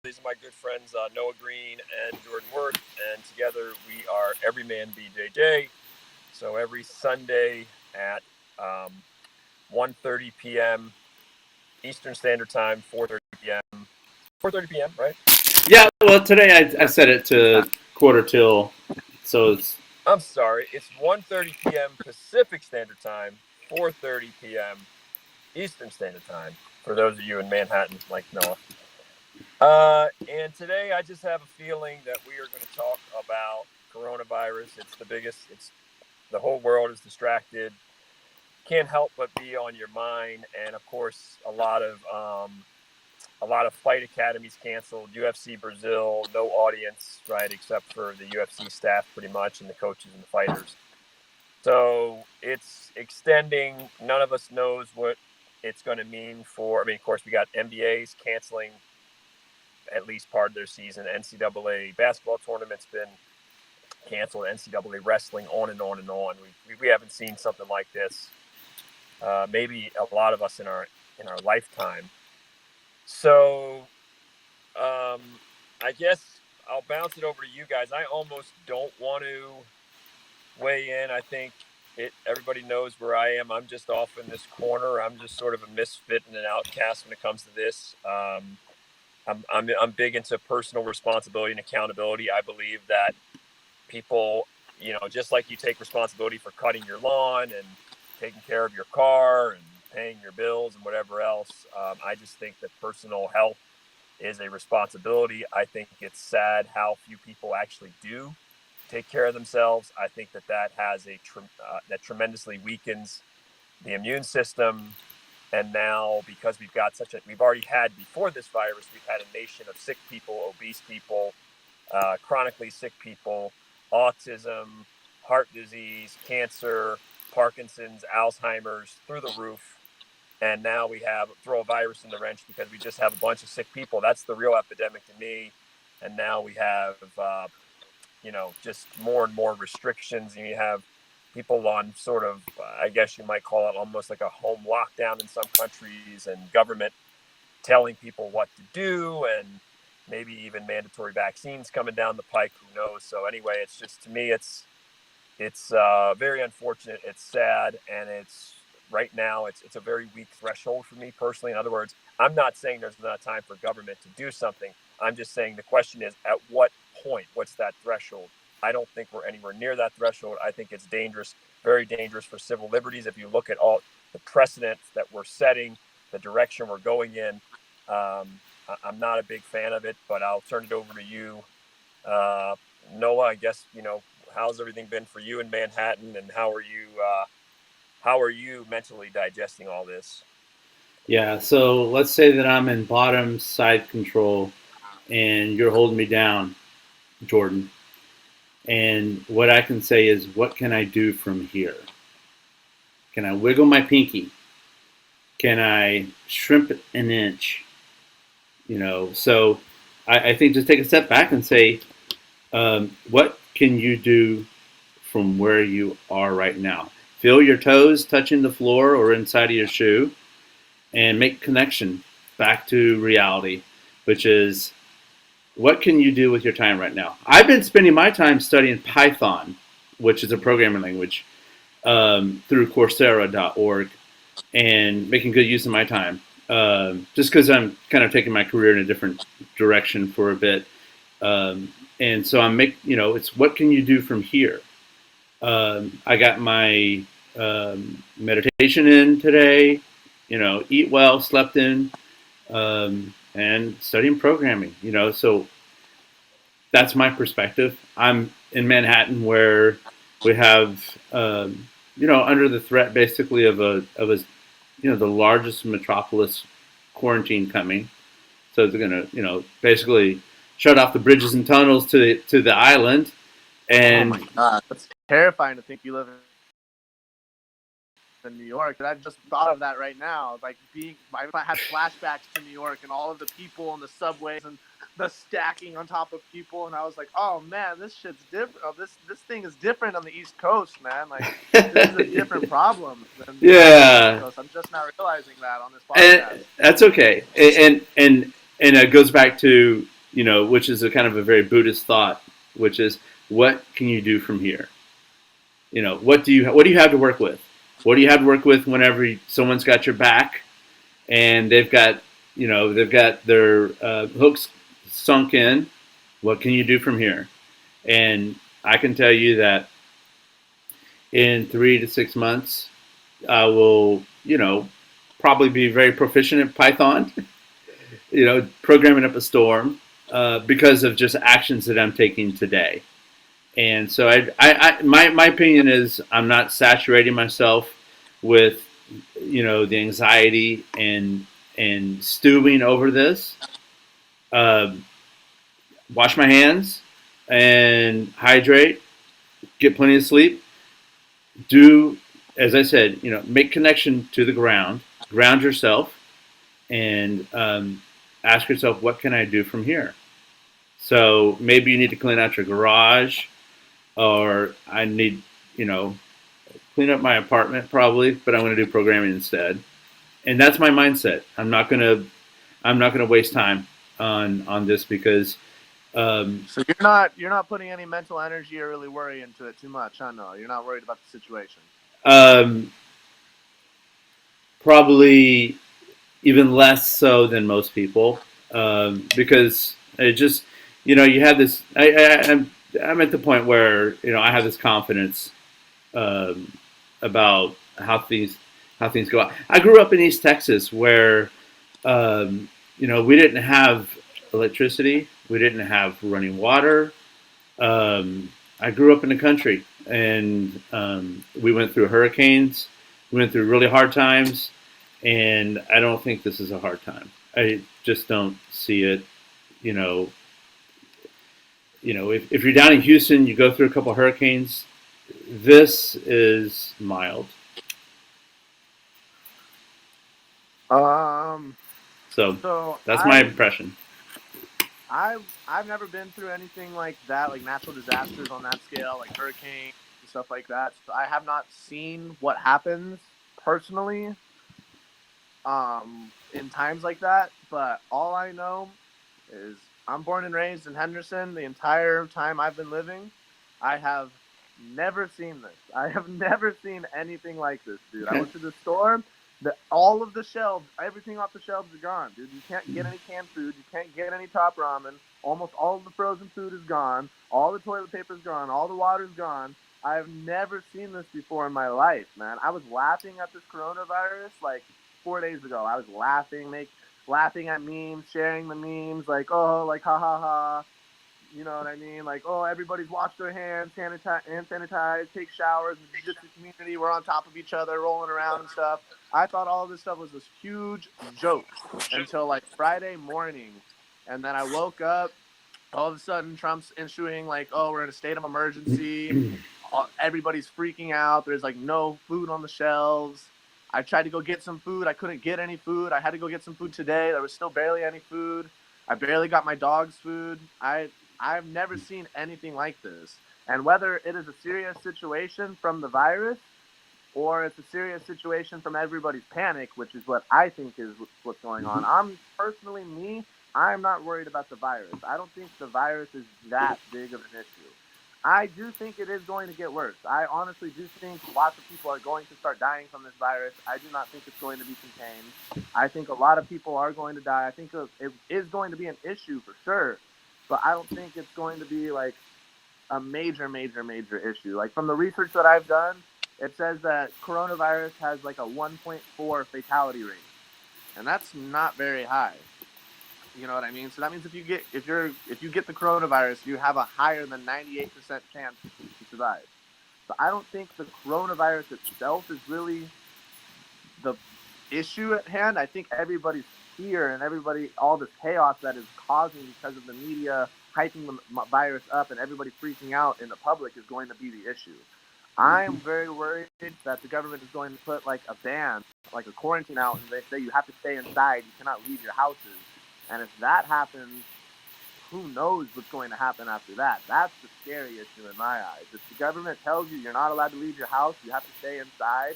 These are my good friends Noah Green and Jordan Worth, and together we are Everyman BJJ. So every Sunday at um, 1:30 p.m. Eastern Standard Time, 4:30 p.m. 4:30 p.m. Right? Yeah, well, today I set it to quarter till, so it's I'm sorry, it's 1:30 p.m. Pacific Standard Time, 4:30 p.m. Eastern Standard Time. For those of you in Manhattan, like Noah. And today I just have a feeling that we are going to talk about coronavirus. It's the biggest. It's the whole world is distracted. Can't help but be on your mind. And of course, a lot of fight academies canceled. UFC Brazil, no audience, right, except for the UFC staff, pretty much, and the coaches and the fighters. So it's extending. None of us knows what it's going to mean for. I mean, of course, we got NBA's canceling at least part of their season. NCAA basketball tournament's been canceled. NCAA wrestling, on and on and on. We haven't seen something like this. Maybe a lot of us in our lifetime. So I guess I'll bounce it over to you guys. I almost don't want to weigh in. I think everybody knows where I am. I'm just off in this corner. I'm just sort of a misfit and an outcast when it comes to this. I'm big into personal responsibility and accountability. I believe that people, just like you take responsibility for cutting your lawn and taking care of your car and paying your bills and whatever else, I just think that personal health is a responsibility. I think it's sad how few people actually do take care of themselves. I think that has that tremendously weakens the immune system. And now, because we've already had before this virus, we've had a nation of sick people, obese people, chronically sick people, autism, heart disease, cancer, Parkinson's, Alzheimer's, through the roof. And now we throw a virus in the wrench because we just have a bunch of sick people. That's the real epidemic to me. And now we have, just more and more restrictions. And you have people on sort of, I guess you might call it almost like a home lockdown in some countries, and government telling people what to do, and maybe even mandatory vaccines coming down the pike. Who knows? So anyway, it's just, to me, it's very unfortunate. It's sad, and right now it's a very weak threshold for me personally. In other words, I'm not saying there's not time for government to do something. I'm just saying the question is, at what point? What's that threshold? I don't think we're anywhere near that threshold. I think it's dangerous, very dangerous for civil liberties. If you look at all the precedents that we're setting, the direction we're going in, I'm not a big fan of it, but I'll turn it over to you. Noah, I guess, how's everything been for you in Manhattan, and how are you mentally digesting all this? yeah. So let's say that I'm in bottom side control, and you're holding me down, Jordan. And what I can say is, what can I do from here? Can I wiggle my pinky? Can I shrimp it an inch? So I think just take a step back and say, what can you do from where you are right now? Feel your toes touching the floor or inside of your shoe, and make connection back to reality, which is, what can you do with your time right now? I've been spending my time studying Python, which is a programming language, through Coursera.org, and making good use of my time. Just because I'm kind of taking my career in a different direction for a bit. And so it's what can you do from here? I got my meditation in today, eat well, slept in, and studying programming, so that's my perspective. I'm in Manhattan, where we have, under the threat basically of the largest metropolis quarantine coming. So they're going to, basically shut off the bridges and tunnels to the island. And oh my God, that's terrifying to think you live in New York. And I just thought of that right now. Like I had flashbacks to New York and all of the people in the subways and the stacking on top of people, and I was like, oh man, this shit's different. Oh, this thing is different on the East Coast, man. Like, this is a different problem than the West Coast. I'm just now realizing that on this podcast. And that's okay. And it goes back to which is a kind of a very Buddhist thought, which is, what can you do from here? What do you have to work with? What do you have to work with whenever someone's got your back and they've got their hooks sunk in? What can you do from here? And I can tell you that in 3 to 6 months, I will, probably be very proficient in Python, programming up a storm because of just actions that I'm taking today. And so my opinion is I'm not saturating myself with, the anxiety and stewing over this. Wash my hands and hydrate, get plenty of sleep, do, as I said, make connection to the ground yourself, and ask yourself, what can I do from here? So maybe you need to clean out your garage, or I need, clean up my apartment probably, but I'm going to do programming instead. And that's my mindset. I'm not going to waste time on this because. So you're not putting any mental energy or really worry into it too much. I know you're not worried about the situation. Probably even less so than most people, because it just, you have this. I'm at the point where I have this confidence about how things go. I grew up in East Texas where we didn't have electricity, we didn't have running water. I grew up in the country, and we went through hurricanes, we went through really hard times, and I don't think this is a hard time. I just don't see it. If you're down in Houston, you go through a couple of hurricanes. This is mild. So that's my impression. I've never been through anything like that, like natural disasters on that scale, like hurricanes and stuff like that. So I have not seen what happens personally in times like that. But all I know is I'm born and raised in Henderson. The entire time I've been living, I have never seen this. I have never seen anything like this, dude. I went to the store. All of the shelves, everything off the shelves are gone, dude. You can't get any canned food. You can't get any top ramen. Almost all of the frozen food is gone. All the toilet paper is gone. All the water is gone. I've never seen this before in my life, man. I was laughing at this coronavirus like 4 days ago. I was laughing at memes, sharing the memes, like, oh, like, ha, ha, ha. You know what I mean? Like, oh, everybody's washed their hands, sanitize, take showers. The jiu-jitsu community, we're on top of each other, rolling around and stuff. I thought all of this stuff was this huge joke until like Friday morning. And then I woke up. All of a sudden, Trump's issuing like, oh, we're in a state of emergency. Everybody's freaking out. There's like no food on the shelves. I tried to go get some food. I couldn't get any food. I had to go get some food today. There was still barely any food. I barely got my dog's food. I've never seen anything like this. And whether it is a serious situation from the virus or it's a serious situation from everybody's panic, which is what I think is what's going on. I'm not worried about the virus. I don't think the virus is that big of an issue. I do think it is going to get worse. I honestly do think lots of people are going to start dying from this virus. I do not think it's going to be contained. I think a lot of people are going to die. I think it is going to be an issue for sure, but I don't think it's going to be like a major issue. Like from the research that I've done, it says that coronavirus has like a 1.4 fatality rate, and that's not very high. You know what I mean? So that means if you get the coronavirus, you have a higher than 98% chance to survive. So I don't think the coronavirus itself is really the issue at hand. I think everybody's fear and all this chaos that is causing because of the media hyping the virus up and everybody freaking out in the public is going to be the issue. I'm very worried that the government is going to put like a ban, like a quarantine out, and they say you have to stay inside, you cannot leave your houses. And if that happens, who knows what's going to happen after that? That's the scary issue in my eyes. If the government tells you you're not allowed to leave your house, you have to stay inside,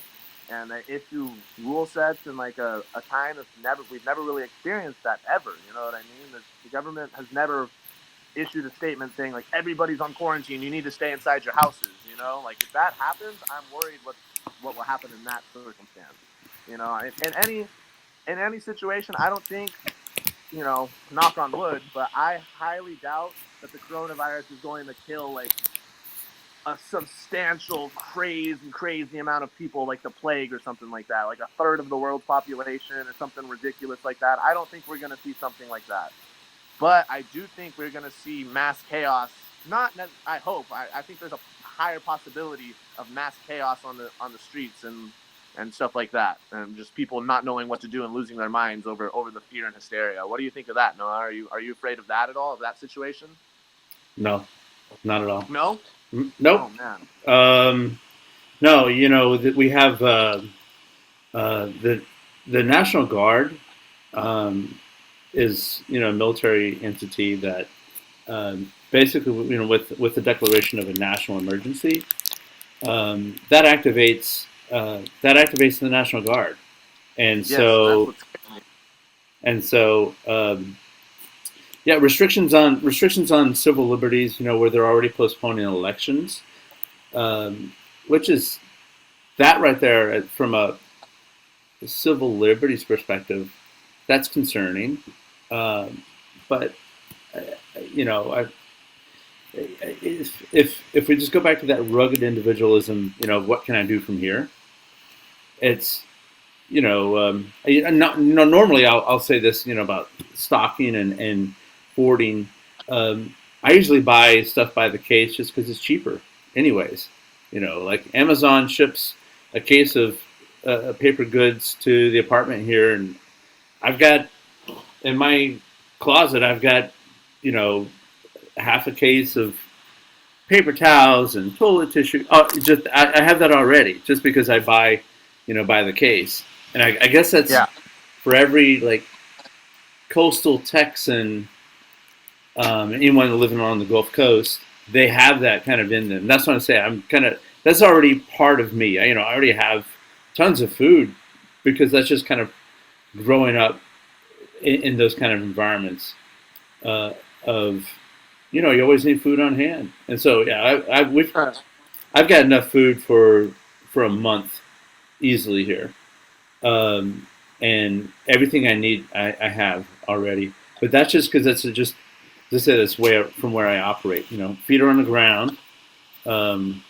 and they issue rule sets in like a time that's we've never really experienced that ever. You know what I mean? The government has never issued a statement saying like everybody's on quarantine, you need to stay inside your houses. You know, like if that happens, I'm worried what will happen in that circumstance. You know, in any situation, I don't think, you know, knock on wood, but I highly doubt that the coronavirus is going to kill like a substantial, crazy amount of people like the plague or something like that, like a third of the world's population or something ridiculous like that. I don't think we're going to see something like that. But I do think we're going to see mass chaos. I hope. I think there's a higher possibility of mass chaos on the streets and stuff like that, and just people not knowing what to do and losing their minds over the fear and hysteria. What do you think of that, Noah? Are you afraid of that at all? Of that situation? No, not at all. No. Nope. Oh man. No, you know, we have the National Guard is, you know, a military entity that basically, you know, with the declaration of a national emergency, that activates the National Guard, and Yes, so yeah, restrictions on civil liberties, you know, where they're already postponing elections, which is that right there from a civil liberties perspective, that's concerning. But you know, if we just go back to that rugged individualism, you know, what can I do from here? It's, you know, normally I'll say this, you know, about stocking and hoarding. I usually buy stuff by the case just because it's cheaper, anyways. You know, like Amazon ships a case of paper goods to the apartment here, and I've got in my closet, I've got, you know, half a case of paper towels and toilet tissue. Oh, I have that already, just because I buy, you know, by the case. And I guess that's for every like coastal Texan, anyone living on the Gulf Coast, they have that kind of in them. That's what I'm saying. That's already part of me. I already have tons of food because that's just kind of growing up in those kind of environments of, you know, you always need food on hand. And so, yeah, I've got enough food for a month easily here. And everything I need, I have already. But that's just because that's just to say that's from where I operate. You know, feet are on the ground, and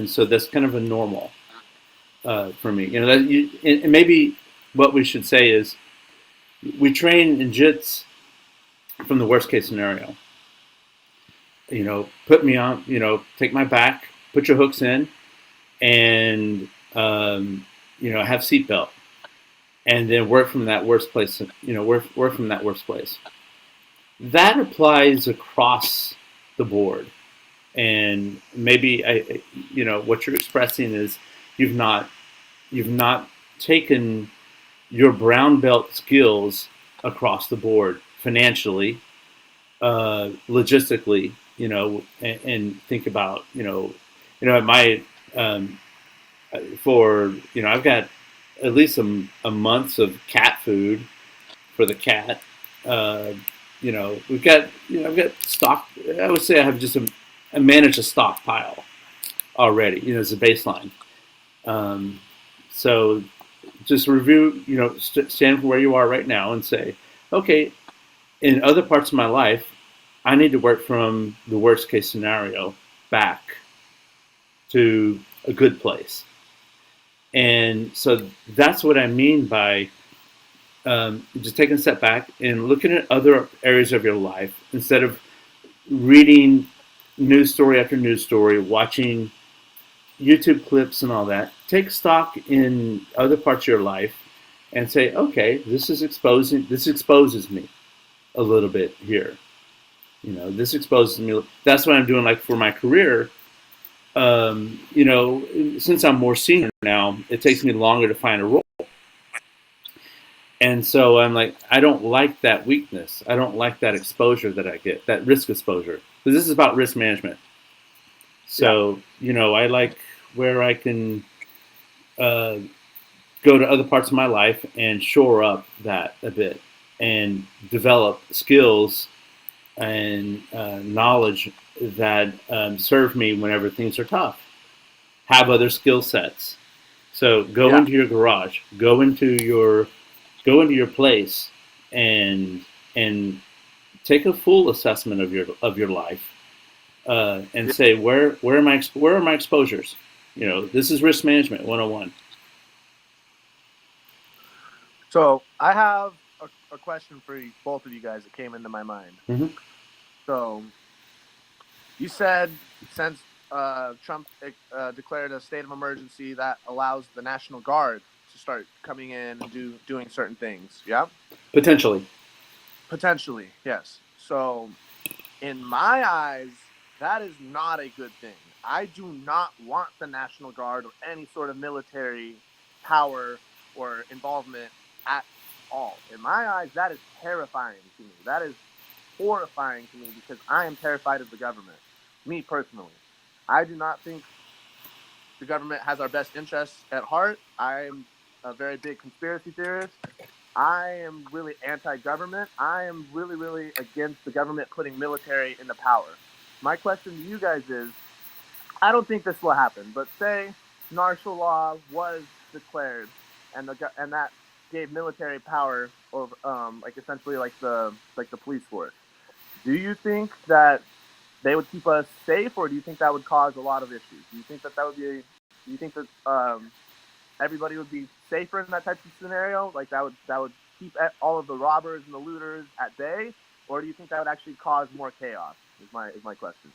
so that's kind of a normal for me. You know, and maybe what we should say is we train in jits from the worst case scenario. You know, put me on. You know, take my back, put your hooks in, and you know, have seatbelt, and then work from that worst place. You know, work from that worst place. That applies across the board, and maybe you know, what you're expressing is you've not taken your brown belt skills across the board financially, logistically, you know, and think about, you know, at my for, you know, I've got at least a month's of cat food for the cat. You know, I've got stock. I would say I have I manage a stockpile already, you know, as a baseline. So just review, you know, stand where you are right now and say, okay, in other parts of my life, I need to work from the worst case scenario back to a good place. And so that's what I mean by just taking a step back and looking at other areas of your life instead of reading news story after news story, watching YouTube clips and all that. Take stock in other parts of your life and say, okay, this exposes me a little bit here. You know, this exposes me. That's what I'm doing. Like for my career, you know, since I'm more senior now, it takes me longer to find a role. And so I'm like, I don't like that weakness. I don't like that exposure that I get, that risk exposure. Because this is about risk management. So, you know, I like where I can uh, go to other parts of my life and shore up that a bit and develop skills and knowledge that serve me whenever things are tough. Have other skill sets. So go Yeah. into your garage, go into your place, and and take a full assessment of your life, and Yeah. say where are my exposures. This is risk management 101. So I have a question for both of you guys that came into my mind. Mm-hmm. So you said since Trump declared a state of emergency, that allows the National Guard to start coming in and doing certain things. Yeah, Potentially. potentially, yes. So in my eyes, that is not a good thing. I do not want the National Guard or any sort of military power or involvement at all. In my eyes, that is terrifying to me. That is horrifying to me because I am terrified of the government. Me personally, I do not think the government has our best interests at heart. I'm a very big conspiracy theorist. I am really anti-government. I am really, really against the government putting military into power. My question to you guys is, I don't think this will happen, but say martial law was declared and that gave military power over like essentially like the police force. Do you think that they would keep us safe, or do you think that would cause a lot of issues? Do you think that would be? Do you think that everybody would be safer in that type of scenario? Like that would keep all of the robbers and the looters at bay, or do you think that would actually cause more chaos? Is my question.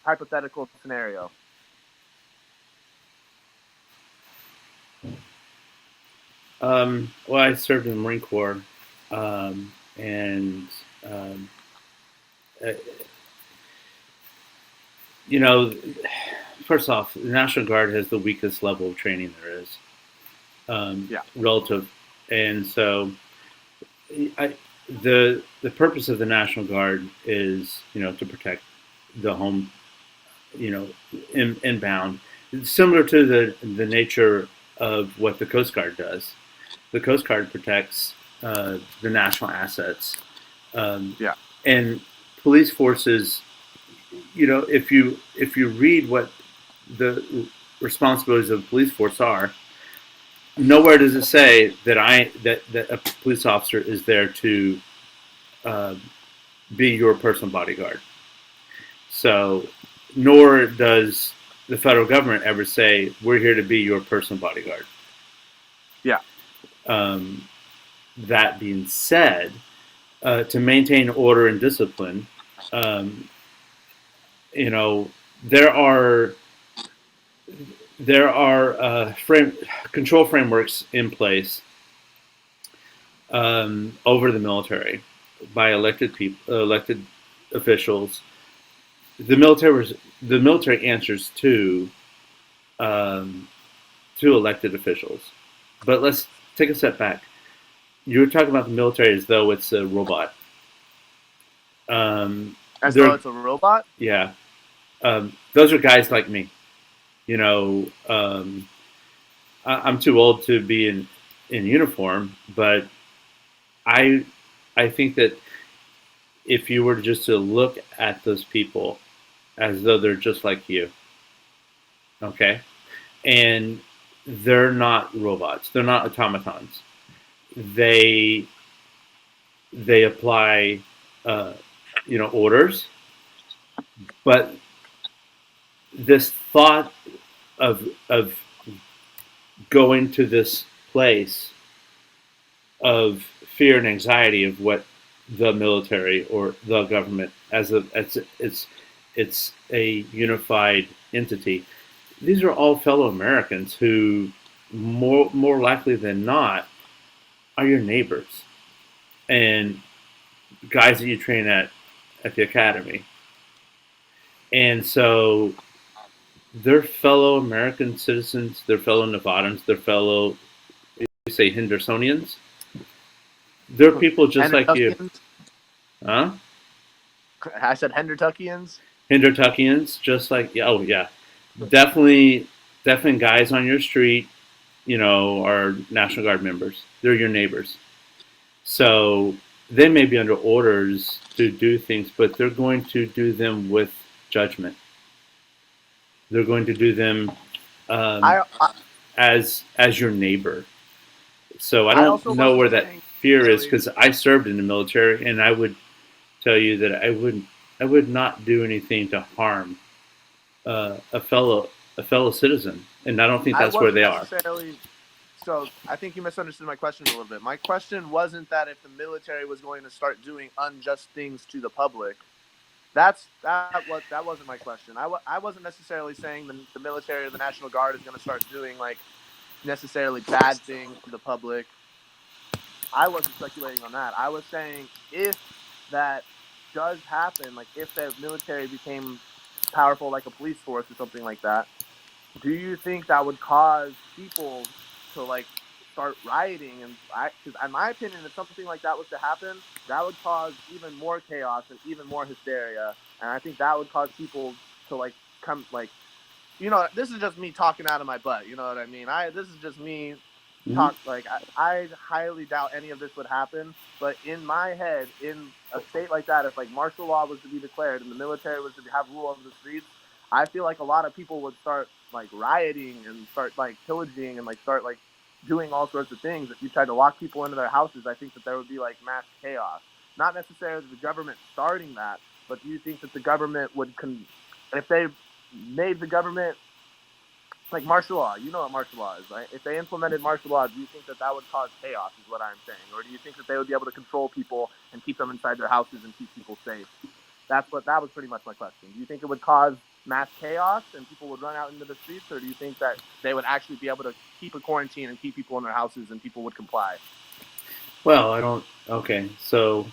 Hypothetical scenario. Well, I served in the Marine Corps, and um, uh, you know, first off, the National Guard has the weakest level of training there is, Yeah. relative, and so I, the purpose of the National Guard is to protect the home, inbound. It's similar to the nature of what the Coast Guard does. The Coast Guard protects the national assets, Yeah. and police forces. If you read what the responsibilities of the police force are, nowhere does it say that a police officer is there to uh, be your personal bodyguard. So, nor does the federal government ever say we're here to be your personal bodyguard. Yeah. Um, that being said, to maintain order and discipline, um, you know, there are control frameworks in place over the military by elected officials. The military answers um, to elected officials. But let's take a step back. You were talking about the military as though it's a robot. As though it's a robot. Yeah, those are guys like me. I'm too old to be in uniform, but I I think that if you were just to look at those people as though they're just like you, okay, and they're not robots, they're not automatons. They they apply, uh, orders, but this thought of going to this place of fear and anxiety of what the military or the government it's a unified entity. These are all fellow Americans who more likely than not are your neighbors and guys that you train at the academy. And so they're fellow American citizens, they're fellow Nevadans, they're fellow, you say, Hendersonians. They're people just like you. Huh? I said Hendertuckians. Hendertuckians, just like, oh yeah, definitely guys on your street, are National Guard members. They're your neighbors. So they may be under orders to do things, but they're going to do them with judgment. They're going to do them I as your neighbor. So I I don't also know wasn't where that saying fear is, necessarily. because I served in the military, and I would tell you that I would not do anything to harm a fellow citizen, and I don't think I that's where wasn't they are. necessarily. So I think you misunderstood my question a little bit. My question wasn't that if the military was going to start doing unjust things to the public. That wasn't my question. I wasn't necessarily saying the military or the National Guard is going to start doing like necessarily bad things to the public. I wasn't speculating on that. I was saying if that does happen, like if the military became powerful like a police force or something like that, do you think that would cause people to like start rioting? And because in my opinion, if something like that was to happen, that would cause even more chaos and even more hysteria. And I think that would cause people to like come like, this is just me talking out of my butt. You know what I mean? This is just me Mhm. talk like I highly doubt any of this would happen. But in my head, in a state like that, if like martial law was to be declared and the military was to have rule over the streets, I feel like a lot of people would start like rioting and start like pillaging and like start like doing all sorts of things. If you tried to lock people into their houses, I think that there would be like mass chaos. Not necessarily the government starting that, but do you think that the government would if they made the government like martial law? You know what martial law is, right? If they implemented martial law, do you think that that would cause chaos? Is what I'm saying, or do you think that they would be able to control people and keep them inside their houses and keep people safe? That was pretty much my question. Do you think it would cause mass chaos and people would run out into the streets, or do you think that they would actually be able to keep a quarantine and keep people in their houses and people would comply? Well, I don't. Okay, so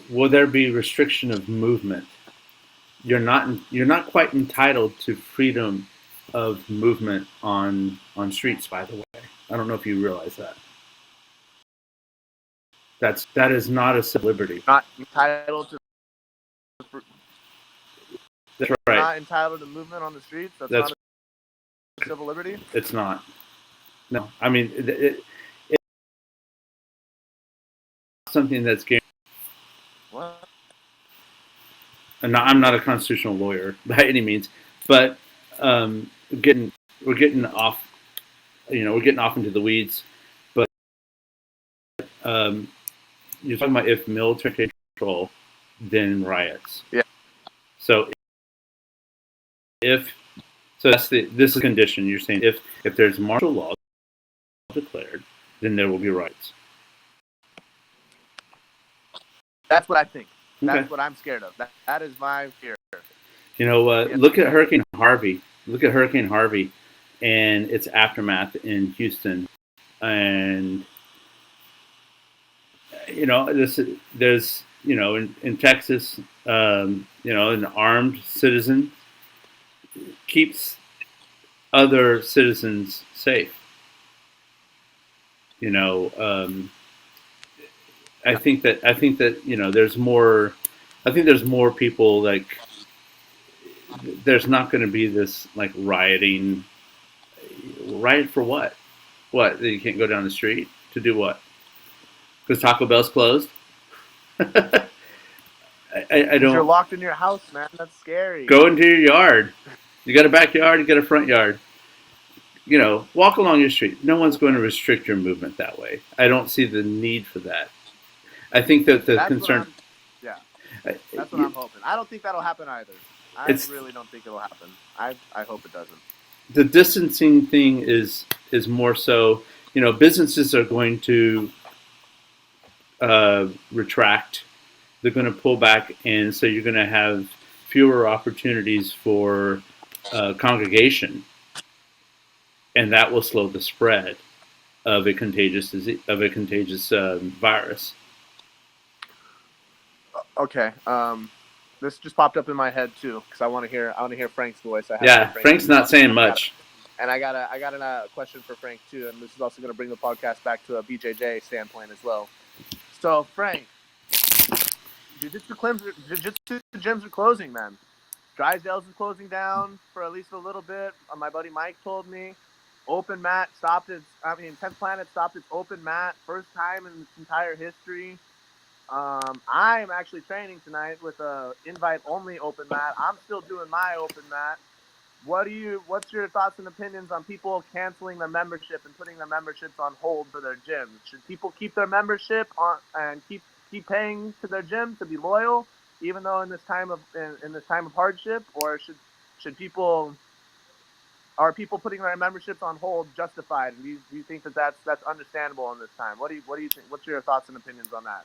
will there be restriction of movement? You're not quite entitled to freedom of movement on streets. By the way, I don't know if you realize that. That is not a civil liberty. Not entitled to. That's You're right. not entitled to movement on the streets. That's That's not a civil liberty. It's not. No, I mean it's something that's guaranteed. What? And I'm not a constitutional lawyer by any means, but we're getting off. We're getting off into the weeds. But um, you're talking about if military control, then riots. Yeah. So if this is a condition. You're saying if there's martial law declared, then there will be riots. That's what I think. That's Okay. what I'm scared of. That is my fear. Look at Hurricane Harvey. Look at Hurricane Harvey and its aftermath in Houston. And, there's, in Texas, an armed citizen keeps other citizens safe. I think that there's more. I think there's more people like. There's not going to be this like rioting. Riot for what? What? You can't go down the street to do what? Because Taco Bell's closed. I don't. You're locked in your house, man. That's scary. Go into your yard. You got a backyard. You got a front yard. Walk along your street. No one's going to restrict your movement that way. I don't see the need for that. I think that the concern. That's what I'm hoping. I don't think that'll happen either. I really don't think it'll happen. I hope it doesn't. The distancing thing is more so. Businesses are going to retract. They're going to pull back, and so you're going to have fewer opportunities for congregation, and that will slow the spread of a contagious disease, of a contagious virus. Okay. This just popped up in my head too because I want to hear Frank's voice. Frank's not saying much. And I got a question for Frank too, and this is also going to bring the podcast back to a BJJ standpoint as well. So Frank, jiu-jitsu gyms are closing, man. Drysdale's is closing down for at least a little bit. My buddy Mike told me. open mat stopped its. I mean, 10th Planet stopped its open mat first time in its entire history. I am actually training tonight with a invite only open mat. I'm still doing my open mat. What's your thoughts and opinions on people canceling their membership and putting their memberships on hold for their gyms? Should people keep their membership on and keep paying to their gym to be loyal, even though in this time of hardship, or should people are people putting their memberships on hold justified? And do you think that that's understandable in this time? What do you think? What's your thoughts and opinions on that?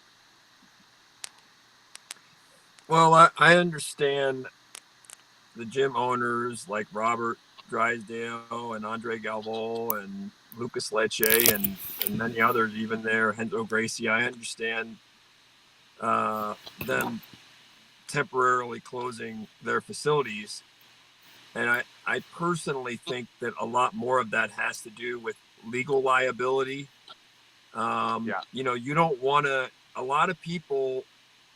Well, I understand the gym owners like Robert Drysdale and Andre Galvo and Lucas Lecce and many others, even there, Hendo Gracie. I understand them temporarily closing their facilities. And I personally think that a lot more of that has to do with legal liability. You know, you don't want to, a lot of people,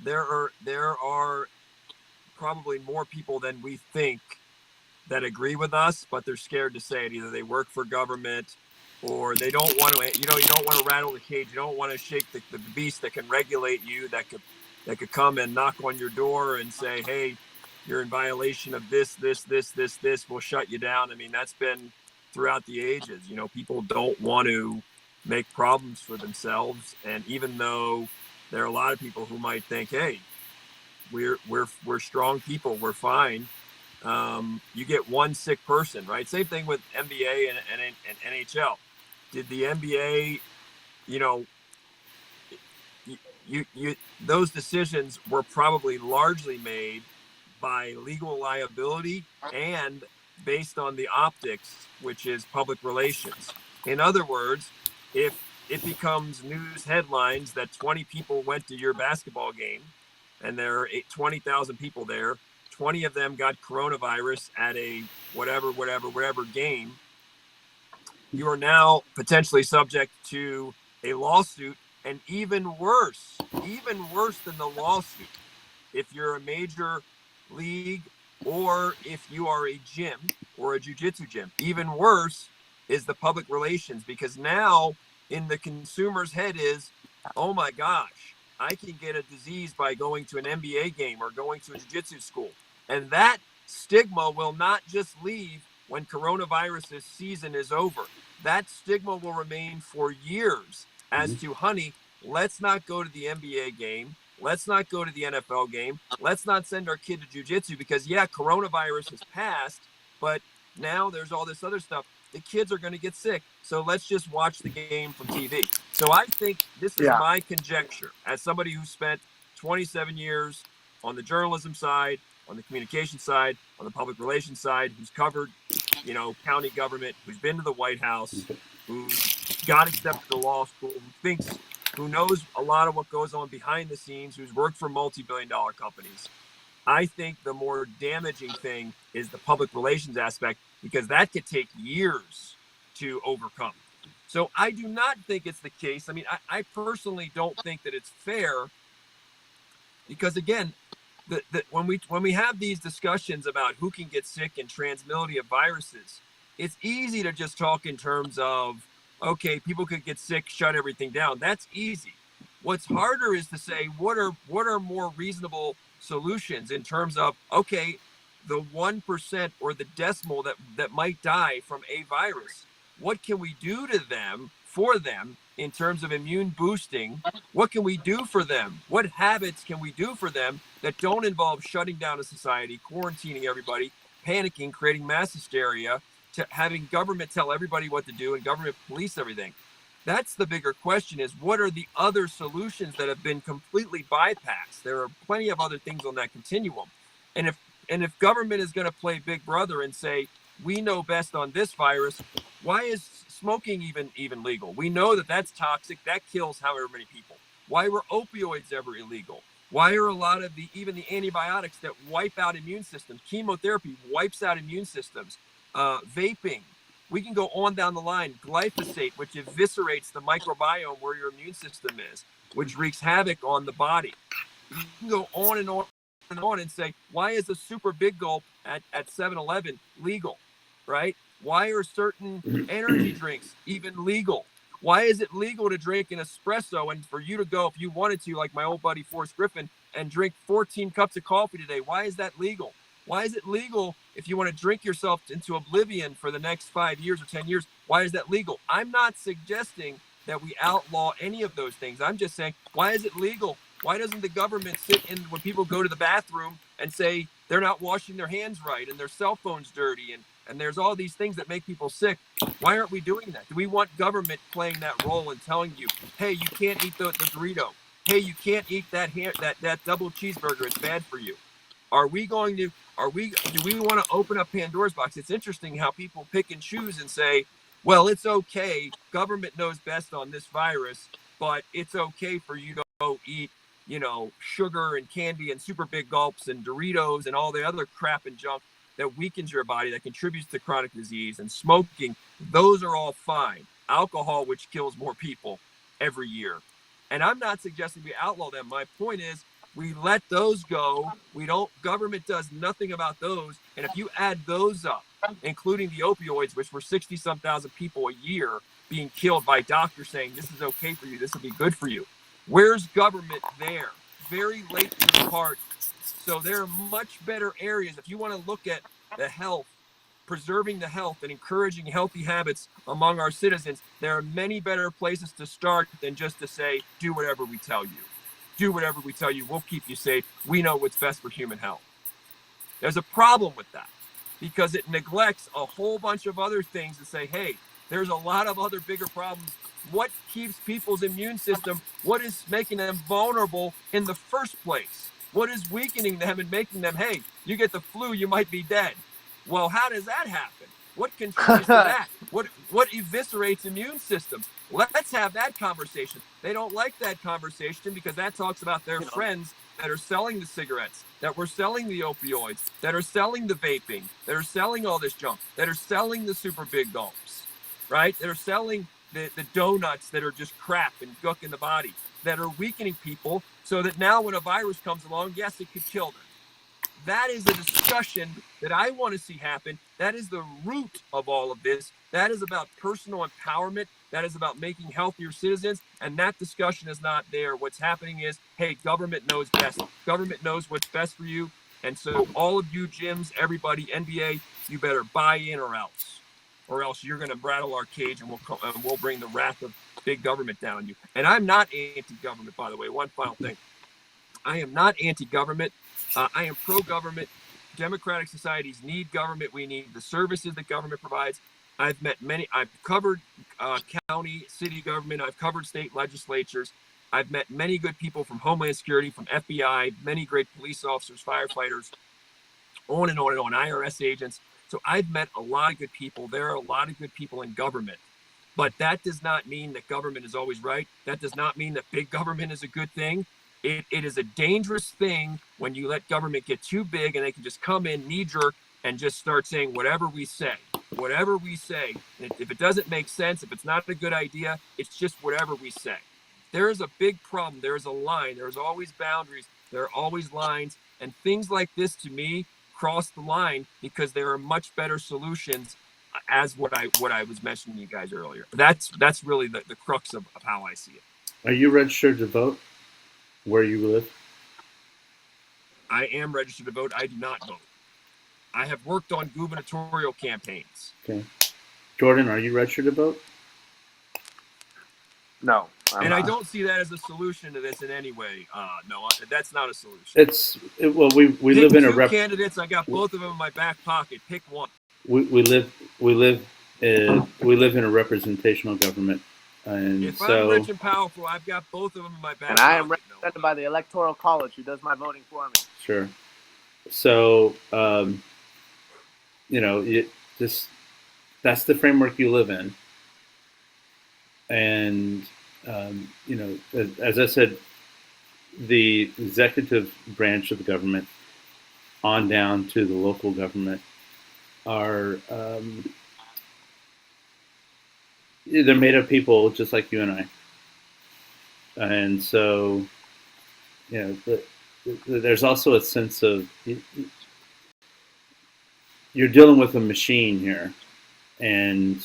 there are probably more people than we think that agree with us, but they're scared to say it. Either they work for government or they don't want to, you don't want to rattle the cage. You don't want to shake the beast that can regulate you, that could come and knock on your door and say, hey, you're in violation of this, we'll shut you down. I mean, that's been throughout the ages. You know, people don't want to make problems for themselves. And even though there are a lot of people who might think, hey, we're strong people, we're fine. You get one sick person, right? Same thing with NBA and NHL. Did the NBA, you know, those decisions were probably largely made by legal liability and based on the optics, which is public relations. In other words, if it becomes news headlines that 20 people went to your basketball game and there are 20,000 people there, 20 of them got coronavirus at a whatever game, you are now potentially subject to a lawsuit. And even worse than the lawsuit, if you're a major league or if you are a gym or a jiu-jitsu gym, even worse is the public relations, because now in the consumer's head is, oh my gosh, I can get a disease by going to an NBA game or going to a jiu-jitsu school. And that stigma will not just leave when coronavirus season is over. That stigma will remain for years as to, honey, let's not go to the NBA game. Let's not go to the NFL game. Let's not send our kid to jiu-jitsu because, yeah, coronavirus has passed, but now there's all this other stuff. The kids are going to get sick. So let's just watch the game from TV. So I think this is my conjecture as somebody who spent 27 years on the journalism side, on the communication side, on the public relations side, who's covered, you know, county government, who's been to the White House, who's got accepted to law school, who knows a lot of what goes on behind the scenes, who's worked for multi-billion-dollar companies. I think the more damaging thing is the public relations aspect, because that could take years to overcome. So I do not think it's the case. I mean, I personally don't think that it's fair, because again, when we have these discussions about who can get sick and transmissibility of viruses, it's easy to just talk in terms of, okay, people could get sick, shut everything down. That's easy. What's harder is to say what are more reasonable solutions in terms of, okay, the 1% or the decimal that might die from a virus. What can we do to them, for them, in terms of immune boosting? What can we do for them? What habits can we do for them that don't involve shutting down a society, quarantining everybody, panicking, creating mass hysteria, to having government tell everybody what to do and government police everything? That's the bigger question, is what are the other solutions that have been completely bypassed? There are plenty of other things on that continuum. And if government is going to play big brother and say, we know best on this virus, why is smoking even legal? We know that that's toxic. That kills however many people. Why were opioids ever illegal? Why are a lot of even the antibiotics that wipe out immune systems, chemotherapy wipes out immune systems, vaping, we can go on down the line, glyphosate, which eviscerates the microbiome where your immune system is, which wreaks havoc on the body. You can go on and on and on and say, why is a super big gulp at 7-Eleven legal, right? Why are certain energy drinks even legal? Why is it legal to drink an espresso and for you to go, if you wanted to, like my old buddy Forrest Griffin, and drink 14 cups of coffee today? Why is that legal? Why is it legal if you want to drink yourself into oblivion for the next 5 years or 10 years? Why is that legal? I'm not suggesting that we outlaw any of those things. I'm just saying, why is it legal? Why doesn't the government sit in when people go to the bathroom and say they're not washing their hands right and their cell phone's dirty and there's all these things that make people sick? Why aren't we doing that? Do we want government playing that role and telling you, hey, you can't eat the Dorito. Hey, you can't eat that double cheeseburger. It's bad for you. Are we going to, do we want to open up Pandora's box? It's interesting how people pick and choose and say, well, it's okay. Government knows best on this virus, but it's okay for you to go eat, sugar and candy and super big gulps and Doritos and all the other crap and junk that weakens your body, that contributes to chronic disease, and smoking. Those are all fine. Alcohol, which kills more people every year. And I'm not suggesting we outlaw them. My point is, we let those go. Government does nothing about those. And if you add those up, including the opioids, which were 60-some thousand people a year being killed by doctors saying, this is okay for you, this will be good for you. Where's government there? Very late to the party. So there are much better areas. If you want to look at the health, preserving the health and encouraging healthy habits among our citizens, there are many better places to start than just to say, do whatever we tell you. Do whatever we tell you. We'll keep you safe. We know what's best for human health. There's a problem with that because it neglects a whole bunch of other things to say, hey, there's a lot of other bigger problems. What keeps people's immune system? What is making them vulnerable in the first place? What is weakening them and making them, hey, you get the flu, you might be dead? Well, how does that happen? What contributes to that? What eviscerates immune systems? Let's have that conversation. They don't like that conversation because that talks about their friends that are selling the cigarettes, that were selling the opioids, that are selling the vaping, that are selling all this junk, that are selling the super big gulps, right? That are selling the donuts that are just crap and gook in the body, that are weakening people so that now when a virus comes along, yes, it could kill them. That is a discussion that I want to see happen. That is the root of all of this. That is about personal empowerment. That is about making healthier citizens. And that discussion is not there. What's happening is, hey, government knows best. Government knows what's best for you. And so all of you gyms, everybody, NBA, you better buy in or else you're going to rattle our cage and we'll bring the wrath of big government down on you. And I'm not anti-government, by the way. One final thing. I am not anti-government. I am pro-government. Democratic societies need government. We need the services that government provides. I've covered county, city government. I've covered state legislatures. I've met many good people from Homeland Security, from FBI, many great police officers, firefighters, on and on and on, IRS agents. So I've met a lot of good people. There are a lot of good people in government. But that does not mean that government is always right. That does not mean that big government is a good thing. It is a dangerous thing when you let government get too big and they can just come in knee-jerk and just start saying whatever we say. Whatever we say. And if it doesn't make sense, if it's not a good idea, it's just whatever we say. There is a big problem. There is a line. There's always boundaries. There are always lines. And things like this, to me, cross the line because there are much better solutions as what I was mentioning to you guys earlier. That's really the crux of how I see it. Are you registered to vote where you live? I am registered to vote. I do not vote. I have worked on gubernatorial campaigns. Okay. Jordan, are you registered to vote? No. And I don't see that as a solution to this in any way. No, that's not a solution. We live in a two candidates. I got both of them in my back pocket. Pick one. We live in a representational government, and if so I'm rich and powerful, I've got both of them in my back. And I am represented by the Electoral College, who does my voting for me. Sure. So that's the framework you live in, and as I said, the executive branch of the government on down to the local government are they're made of people just like you and I, and so there's also a sense of you're dealing with a machine here, And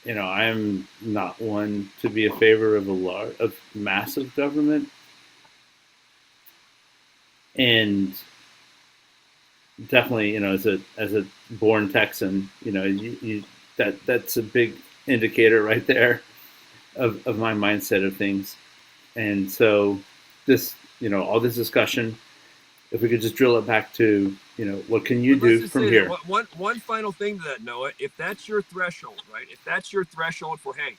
I'm not one to be a favor of massive government, and definitely, as a born Texan, that's a big indicator right there of my mindset of things. And so this, all this discussion, if we could just drill it back to, what can you do from here? One final thing to that, Noah. If that's your threshold, right? If that's your threshold for, hey,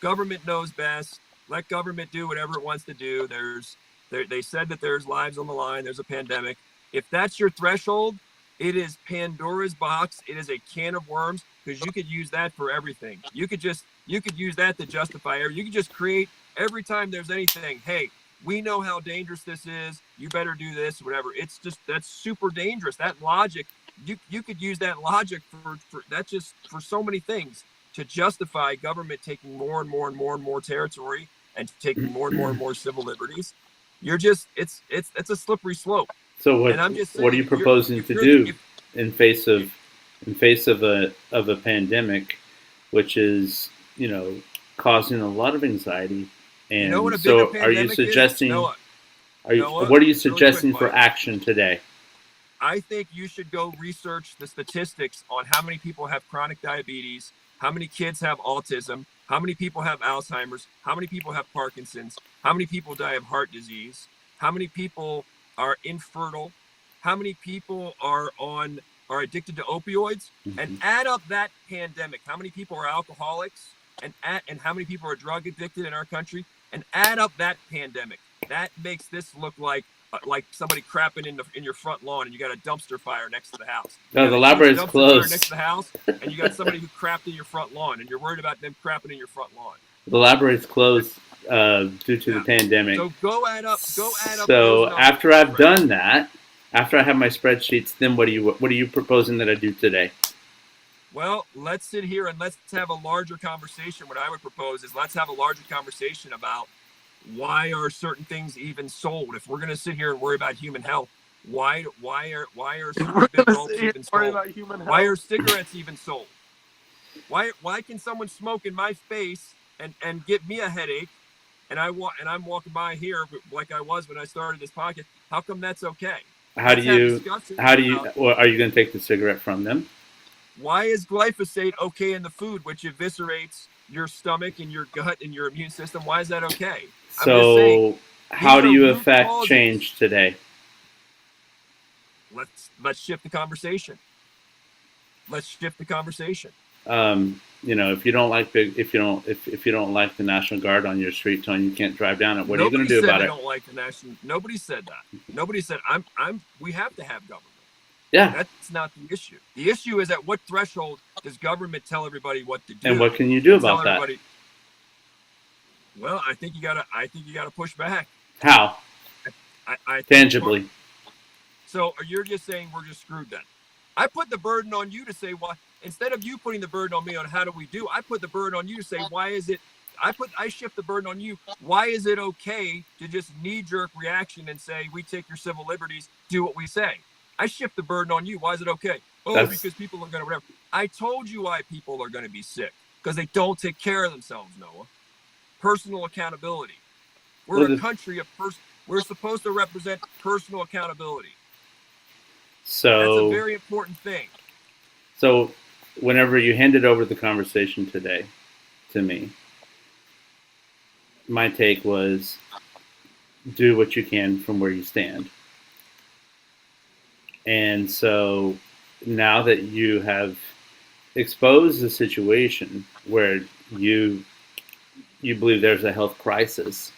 government knows best, let government do whatever it wants to do. They said that there's lives on the line. There's a pandemic. If that's your threshold, it is Pandora's box. It is a can of worms, because you could use that for everything. You could use that to justify everything. You could just create, every time there's anything, hey, we know how dangerous this is. You better do this, whatever. It's just, that's super dangerous. That logic, you could use that logic for that, just for so many things, to justify government taking more and more and more and more territory and taking more and more civil liberties. You're just, it's a slippery slope. So And I'm just saying, what are you proposing to do in face of a pandemic, which is, causing a lot of anxiety? And you know what a so bigger are you pandemic suggesting, is? Noah, what are you really suggesting quick, for action today? I think you should go research the statistics on how many people have chronic diabetes, how many kids have autism, how many people have Alzheimer's, how many people have Parkinson's, how many people die of heart disease, how many people are infertile, how many people are addicted to opioids, and add up that pandemic. How many people are alcoholics, and how many people are drug addicted in our country, and add up that pandemic. That makes this look like somebody crapping in your front lawn, and you got a dumpster fire next to the house. No, the library's closed. Next to the house, and you got somebody who crapped in your front lawn, and you're worried about them crapping in your front lawn. The library's closed due to the pandemic. So go add up. So after I've done that, after I have my spreadsheets, then what are you proposing that I do today? Well, let's sit here and let's have a larger conversation. What I would propose is, let's have a larger conversation about, why are certain things even sold? If we're going to sit here and worry about human health, why are certain ropes even sold? Why are cigarettes even sold? Why can someone smoke in my face and give me a headache, and I'm walking by here like I was when I started this podcast? How come that's okay? Are you going to take the cigarette from them? Why is glyphosate okay in the food, which eviscerates your stomach and your gut and your immune system? Why is that okay? So how do you affect change today? Let's shift the conversation. If you don't like if you don't like the National Guard on your street telling you can't drive down it, what are you going to do about it? Don't like the national. Nobody said that. Nobody said we have to have government. Yeah, that's not the issue. The issue is, at what threshold does government tell everybody what to do? And what can you do about that? Well, I think you gotta push back. How? I tangibly. So you're just saying we're just screwed then? I put the burden on you to say, why, instead of you putting the burden on me on how do we do, I put the burden on you to say, why is it? I shift the burden on you. Why is it okay to just knee-jerk reaction and say, we take your civil liberties, do what we say? I shift the burden on you. Why is it okay? Because people are going to whatever. I told you why people are going to be sick, because they don't take care of themselves, Noah. Personal accountability. We're a country of we're supposed to represent personal accountability. So that's a very important thing. So whenever you handed over the conversation today to me, my take was, do what you can from where you stand. And so now that you have exposed the situation where you believe there's a health crisis,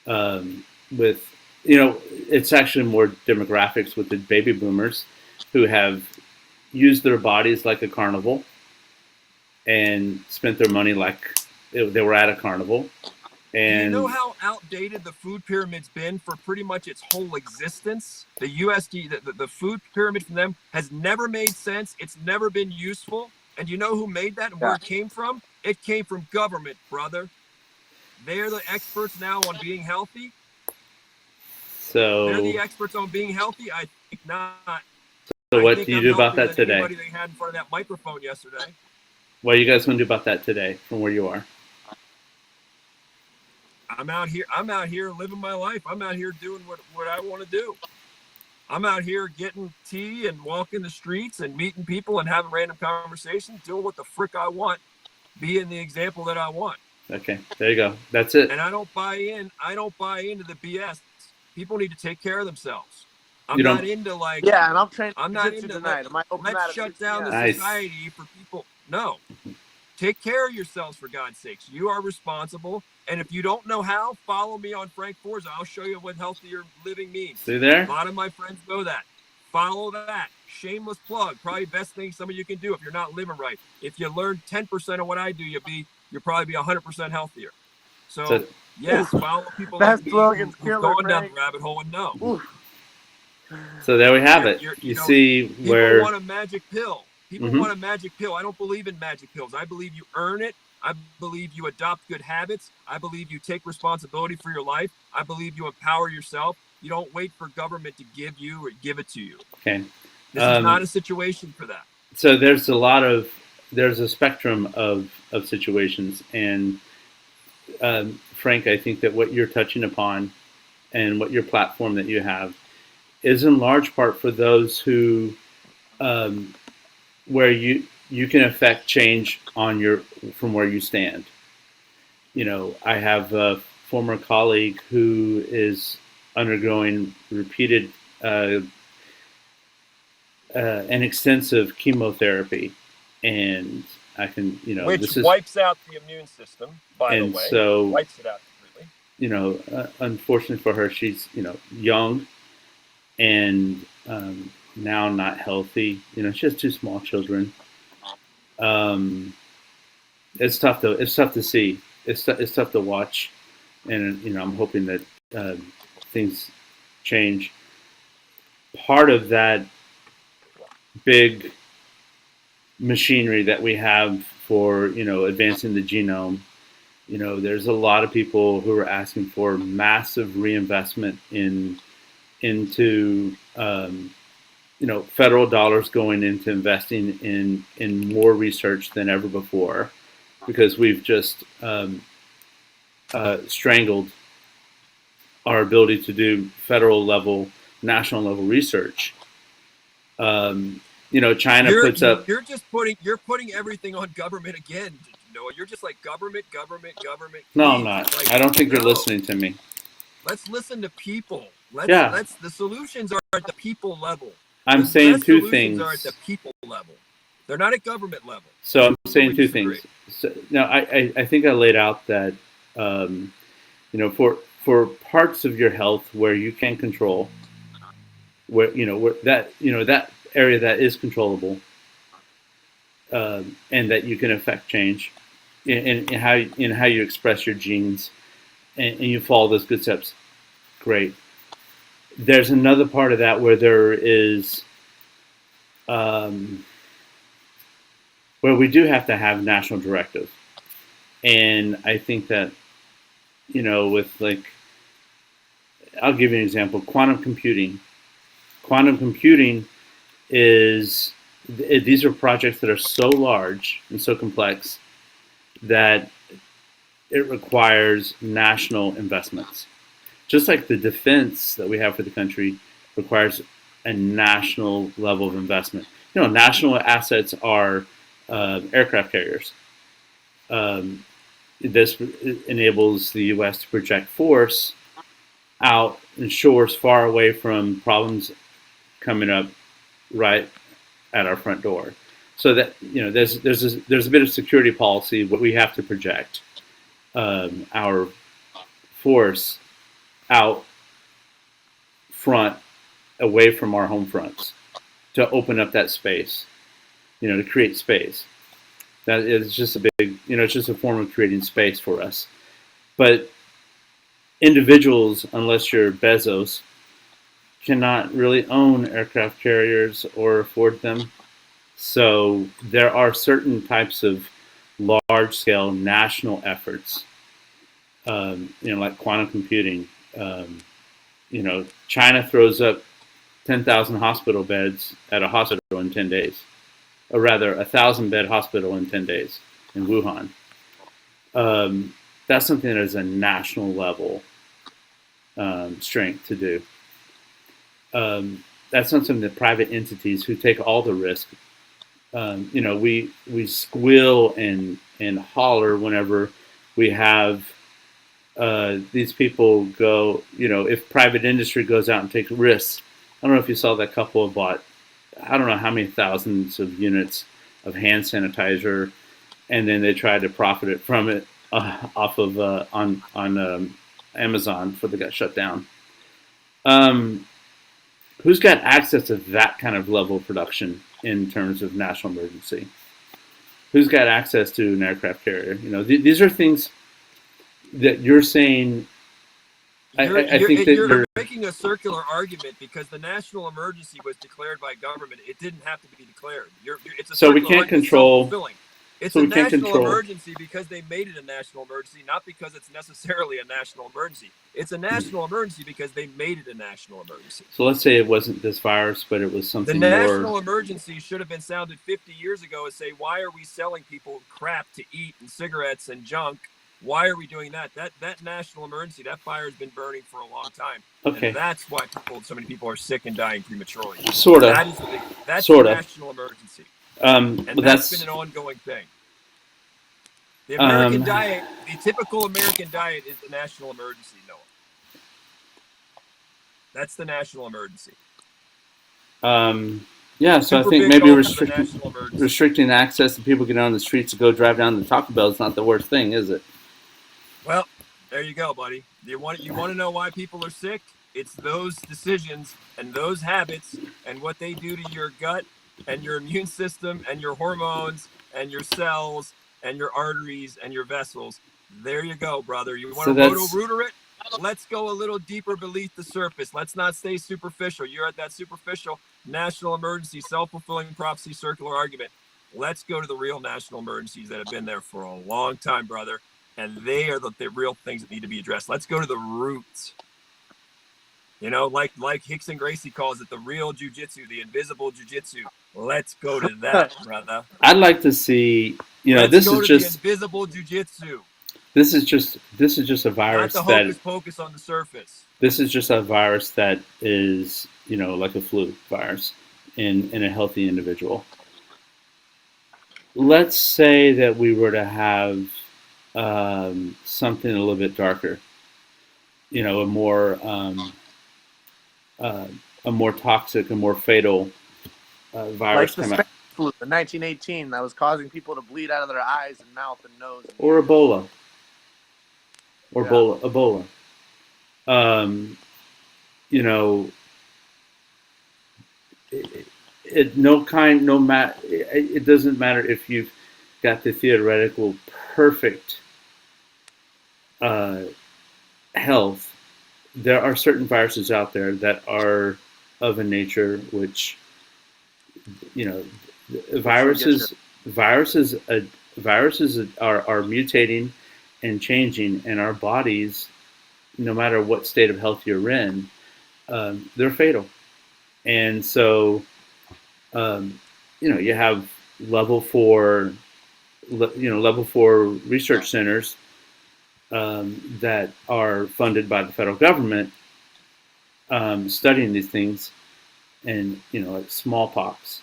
with, it's actually more demographics with the baby boomers who have used their bodies like a carnival and spent their money like they were at a carnival. And do you know how outdated the food pyramid's been for pretty much its whole existence? The USD, the food pyramid from them has never made sense. It's never been useful. And you know who made that and where it came from? It came from government, brother. They're the experts now on being healthy. So they're the experts on being healthy? I think not. So what do you do about that today? Anybody they had in front of that microphone yesterday. What are you guys going to do about that today from where you are? I'm out here living my life. I'm out here doing what I want to do. I'm out here getting tea and walking the streets and meeting people and having random conversations, doing what the frick I want, being the example that I want. Okay, there you go. That's it. And I don't buy into the BS. People need to take care of themselves. I'm You not don't. into like, Yeah, and I'm training I'm not jiu-jitsu into tonight. I might open let's that at shut 6 down the p.m. Nice. society for people. No, take care of yourselves for God's sakes. You are responsible. And if you don't know how, follow me on Frank Forza. I'll show you what healthier living means. See there? A lot of my friends know that. Follow that. Shameless plug. Probably best thing some of you can do if you're not living right. If you learn 10% of what I do, you'll probably be 100% healthier. So yes, follow people That like me slogan's who've killer, gone down Frank. the rabbit hole and know. Oof. So there we have it. You You know, see people where want a magic pill. People Mhm. want a magic pill. I don't believe in magic pills. I believe you earn it. I believe you adopt good habits. I believe you take responsibility for your life. I believe you empower yourself. You don't wait for government to give you or give it to you. Okay. This is not a situation for that. So there's a spectrum of situations, and Frank, I think that what you're touching upon and what your platform that you have is in large part for those who where you can affect change on your from where you stand. You know, I have a former colleague who is undergoing repeated and extensive chemotherapy, and I can, Which this is, wipes out the immune system, by the and way. so Wipes it out completely. Unfortunately for her, she's young and now not healthy. She has two small children. It's tough though. It's tough to see. It's tough to watch, and I'm hoping that things change. Part of that big machinery that we have for advancing the genome, there's a lot of people who are asking for massive reinvestment into federal dollars going into investing in more research than ever before, because we've just strangled our ability to do federal level, national level research. China puts up. You're putting everything on government again. Noah, you're just like government. No, Please. I'm not. Like, I don't think no. you're listening to me. Let's listen to people. Yeah. The solutions are at the people level. I'm saying two things. Are at the people level. They're not at government level. So I'm saying two things. So, now, I think I laid out that, for parts of your health where you can control, where that area that is controllable, and that you can affect change in how you express your genes, and you follow those good steps. Great. There's another part of that where there is. Where we do have to have national directive. And I think that, with I'll give you an example, quantum computing. Quantum computing these are projects that are so large and so complex that it requires national investments. Just like the defense that we have for the country requires a national level of investment. National assets are aircraft carriers. This enables the U.S. to project force out in shores far away from problems coming up right at our front door. So that there's a bit of security policy, but we have to project our force out front, away from our home fronts, to open up that space, to create space. That is just a big, it's just a form of creating space for us. But individuals, unless you're Bezos, cannot really own aircraft carriers or afford them. So there are certain types of large-scale national efforts, like quantum computing. China throws up 10,000 hospital beds at a hospital in 10 days. or rather, 1,000-bed hospital in 10 days in Wuhan. That's something that is a national level strength to do. That's not something that private entities who take all the risk. We squeal and holler whenever we have these people go. If private industry goes out and takes risks. I don't know if you saw that couple bought, I don't know how many thousands of units of hand sanitizer, and then they tried to profit it from it off of on Amazon before they got shut down. Who's got access to that kind of level of production in terms of national emergency? Who's got access to an aircraft carrier? These are things that you're saying. I think that you're making a circular argument because the national emergency was declared by government. It didn't have to be declared. It's a so we can't control. It's a national emergency because they made it a national emergency, not because it's necessarily a national emergency. It's a national emergency because they made it a national emergency. So let's say it wasn't this virus, but it was something more. The more. national emergency should have been sounded 50 years ago and say, why are we selling people crap to eat and cigarettes and junk? Why are we doing that? That national emergency, that fire has been burning for a long time. Okay. And that's why so many people are sick and dying prematurely. Sort of. That's a national emergency. And that's been an ongoing thing. The American diet, the typical American diet is the national emergency, Noah. That's the national emergency. Yeah, so I think maybe restricting access to people getting on the streets to go drive down the Taco Bell is not the worst thing, is it? Well, there you go, buddy. You want to know why people are sick? It's those decisions and those habits and what they do to your gut and your immune system and your hormones and your cells and your arteries and your vessels. There you go, brother. You want to roto-rooter it? Let's go a little deeper beneath the surface. Let's not stay superficial. You're at that superficial national emergency, self-fulfilling prophecy, circular argument. Let's go to the real national emergencies that have been there for a long time, brother. And they are the real things that need to be addressed. Let's go to the roots. Like Hicks and Gracie calls it, the real jujitsu, the invisible jujitsu. Let's go to that, brother. I'd like to see, this is just the invisible jujitsu. This is just a virus not the hocus pocus on the surface. This is just a virus that is, like a flu virus in a healthy individual. Let's say that we were to have something a little bit darker, a more toxic, a more fatal virus. Like the Spanish flu in 1918 that was causing people to bleed out of their eyes and mouth and nose. Or Ebola. Ebola. It doesn't matter if you've got the theoretical perfect health. There are certain viruses out there that are of a nature which, viruses are mutating and changing, and our bodies, no matter what state of health you're in, they're fatal. And so, you have level 4 research centers that are funded by the federal government, studying these things, and like smallpox.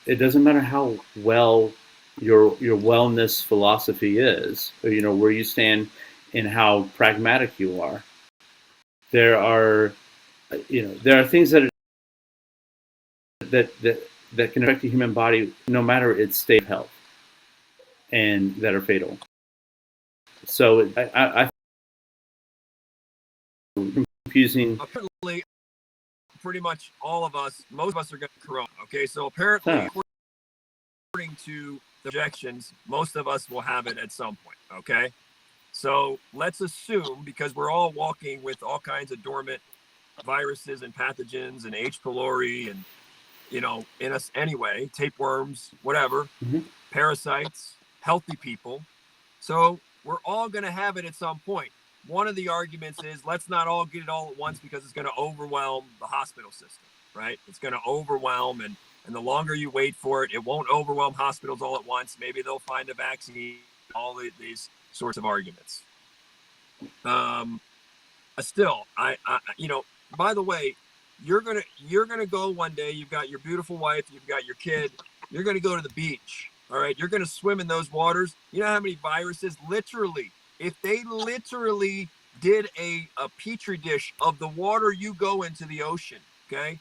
It doesn't matter how well your wellness philosophy is, or where you stand and how pragmatic you are. There are things that can affect the human body no matter its state of health, and that are fatal. So I confusing. Apparently, pretty much most of us are going to corona. Okay, so apparently, according to the projections, most of us will have it at some point. Okay, so let's assume, because we're all walking with all kinds of dormant viruses and pathogens and H. pylori and in us anyway, tapeworms, whatever, parasites, healthy people. So we're all going to have it at some point. One of the arguments is let's not all get it all at once because it's going to overwhelm the hospital system. right? It's going to overwhelm, and the longer you wait for it, it won't overwhelm hospitals all at once. Maybe they'll find a vaccine. All these sorts of arguments. Still, by the way, you're gonna go one day. You've got your beautiful wife. You've got your kid. You're gonna go to the beach. All right. You're gonna swim in those waters. You know how many viruses? Literally, if they literally did a petri dish of the water you go into the ocean, okay,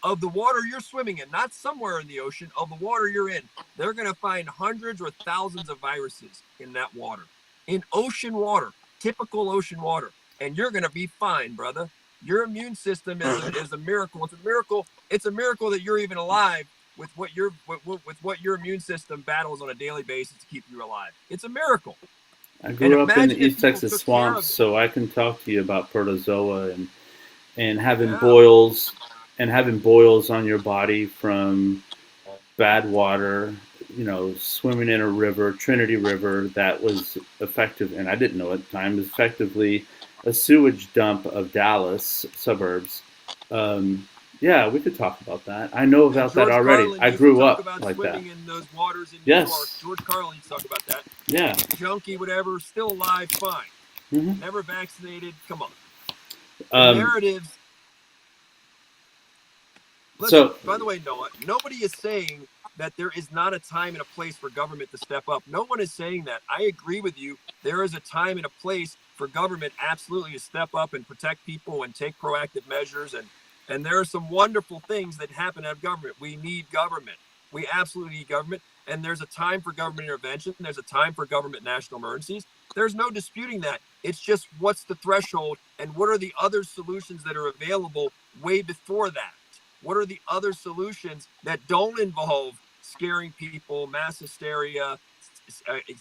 of the water you're swimming in, not somewhere in the ocean, of the water you're in, they're going to find hundreds or thousands of viruses in that water, in ocean water, typical ocean water. And you're going to be fine, brother. Your immune system is a miracle. It's a miracle. It's a miracle that you're even alive with what your immune system battles on a daily basis to keep you alive. It's a miracle. I grew up in the East Texas swamps, so I can talk to you about protozoa and having boils on your body from bad water, swimming in a river, Trinity River, that was effective, and I didn't know at the time, was effectively a sewage dump of Dallas suburbs. Yeah, we could talk about that. I know about that already. I grew up like that. Swimming in those waters in New York. George Carlin used to talk about that. Yeah. Junkie, whatever, still alive, fine. Mm-hmm. Never vaccinated. Come on. The narratives. Listen, by the way, Noah, nobody is saying that there is not a time and a place for government to step up. No one is saying that. I agree with you. There is a time and a place for government absolutely to step up and protect people and take proactive measures. And there are some wonderful things that happen out of government. We need government. We absolutely need government. And there's a time for government intervention. There's a time for government national emergencies. There's no disputing that. It's just what's the threshold and what are the other solutions that are available way before that? What are the other solutions that don't involve scaring people, mass hysteria,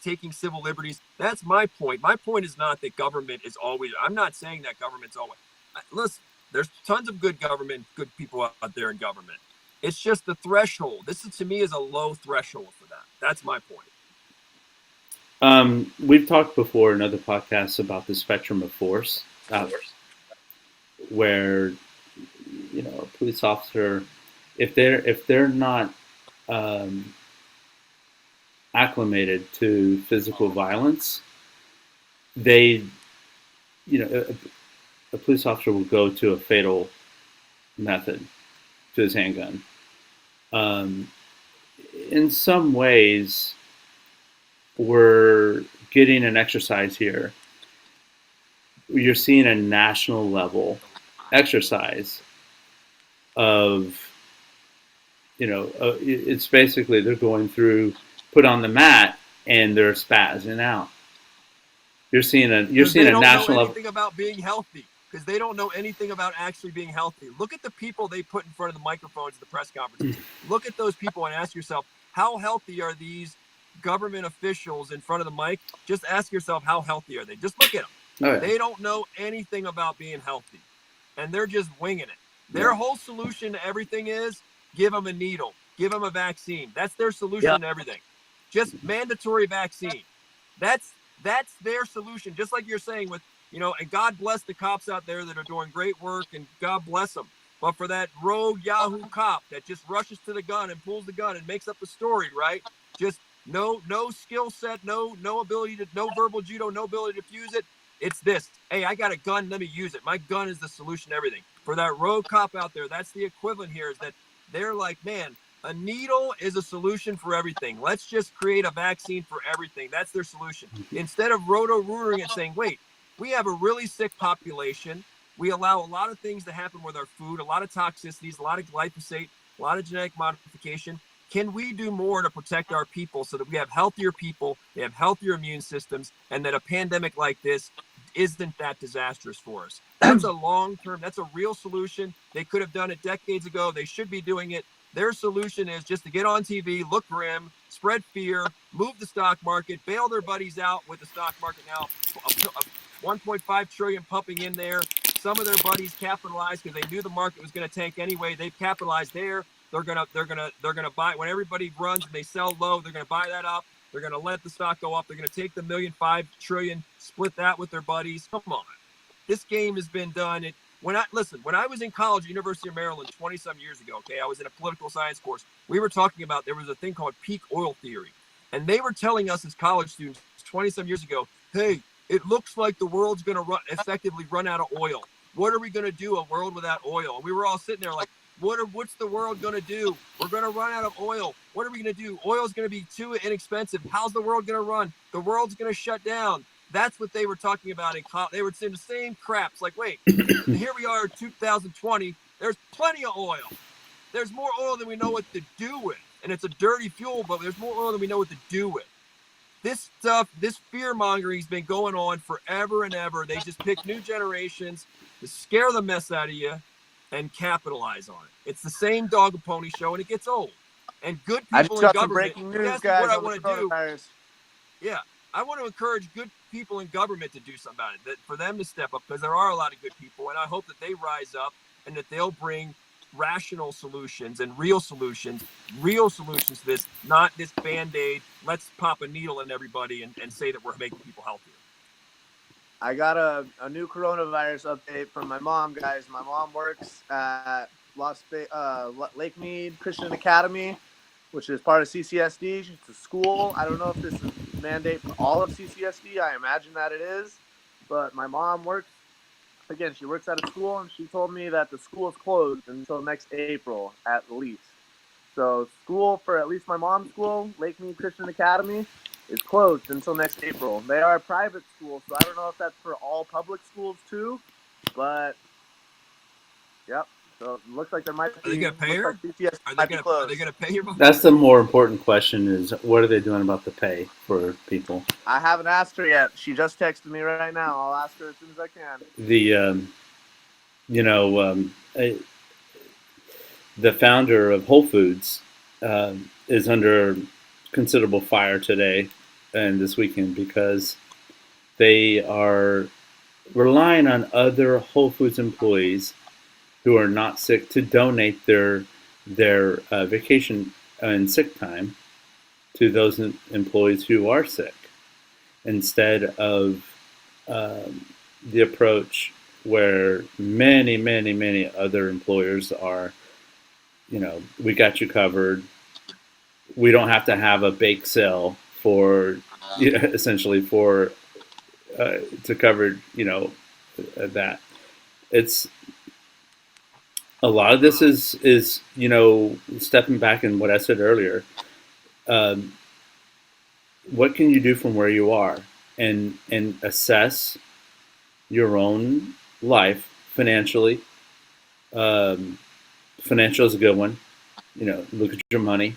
taking civil liberties? That's my point. My point is not that government is always, I'm not saying that government's always, listen, there's tons of good government, good people out there in government. It's just the threshold. This is, to me, is a low threshold for that. That's my point. We've talked before in other podcasts about the spectrum of force, where a police officer, if they're not acclimated to physical violence, a police officer will go to a fatal method to his handgun. In some ways, we're getting an exercise here. You're seeing a national level exercise of, it's basically they're going through, put on the mat, and they're spazzing out. You're seeing a national level. They don't know anything about being healthy, because they don't know anything about actually being healthy. Look at the people they put in front of the microphones at the press conferences. Look at those people and ask yourself, how healthy are these government officials in front of the mic? Just ask yourself, how healthy are they? Just look at them. Oh, yeah. They don't know anything about being healthy, and they're just winging it. Their whole solution to everything is give them a needle, give them a vaccine. That's their solution to everything. Just mandatory vaccine. That's their solution. Just like you're saying with, and God bless the cops out there that are doing great work, and God bless them. But for that rogue Yahoo cop that just rushes to the gun and pulls the gun and makes up the story, right? Just no skill set, no ability to, no verbal judo, no ability to fuse it. It's this. Hey, I got a gun. Let me use it. My gun is the solution to everything. For that rogue cop out there, that's the equivalent here, is that they're like, man, a needle is a solution for everything. Let's just create a vaccine for everything. That's their solution. Instead of roto-rooting and saying, wait, we have a really sick population. We allow a lot of things to happen with our food, a lot of toxicities, a lot of glyphosate, a lot of genetic modification. Can we do more to protect our people so that we have healthier people, they have healthier immune systems, and that a pandemic like this isn't that disastrous for us? That's a long-term, that's a real solution. They could have done it decades ago. They should be doing it. Their solution is just to get on TV, look grim, spread fear, move the stock market, bail their buddies out with the stock market now, 1.5 trillion pumping in there. Some of their buddies capitalized because they knew the market was going to tank anyway. They've capitalized there. They're gonna buy when everybody runs and they sell low. They're gonna buy that up. They're gonna let the stock go up. They're gonna take the 1.5 trillion, split that with their buddies. Come on, this game has been done. when I was in college at University of Maryland 20 some years ago, okay, I was in a political science course. We were talking about, there was a thing called peak oil theory. And they were telling us as college students 20 some years ago, hey, it looks like the world's going to effectively run out of oil. What are we going to do, a world without oil? And we were all sitting there like, what's the world going to do? We're going to run out of oil. What are we going to do? Oil's going to be too inexpensive. How's the world going to run? The world's going to shut down. That's what they were talking about in college. They were saying the same craps. Like, wait, here we are, 2020. There's plenty of oil. There's more oil than we know what to do with. And it's a dirty fuel, but there's more oil than we know what to do with. This stuff, this fear mongering has been going on forever and ever. They just pick new generations to scare the mess out of you and capitalize on it. It's the same dog and pony show, and it gets old. And good people in government. Breaking news, guys, what I want to do. Yeah, I want to encourage good people in government to do something about it. That for them to step up, because there are a lot of good people, and I hope that they rise up and that they'll bring rational solutions and real solutions to this, not this Band-Aid, let's pop a needle in everybody and say that we're making people healthier. I got a new coronavirus update from my mom, guys. My mom works at Lake Mead Christian Academy, which is part of CCSD. It's a school. I don't know if this is a mandate for all of CCSD. I imagine that it is. But my mom works, again, she works at a school, and she told me that the school is closed until next April at least. So school for at least my mom's school, Lake Mead Christian Academy, is closed until next April. They are a private school, so I don't know if that's for all public schools too, but yep. So it looks like there might be. Are they going to pay her? Like are they going to pay your mom? That's the more important question: is what are they doing about the pay for people? I haven't asked her yet. She just texted me right now. I'll ask her as soon as I can. The founder of Whole Foods is under considerable fire today and this weekend because they are relying on other Whole Foods employees who are not sick to donate their vacation and sick time to those employees who are sick, instead of the approach where many other employers are, we got you covered. We don't have to have a bake sale for, essentially for, to cover, that. It's, a lot of this is stepping back in what I said earlier. What can you do from where you are and assess your own life financially? Financial is a good one. Look at your money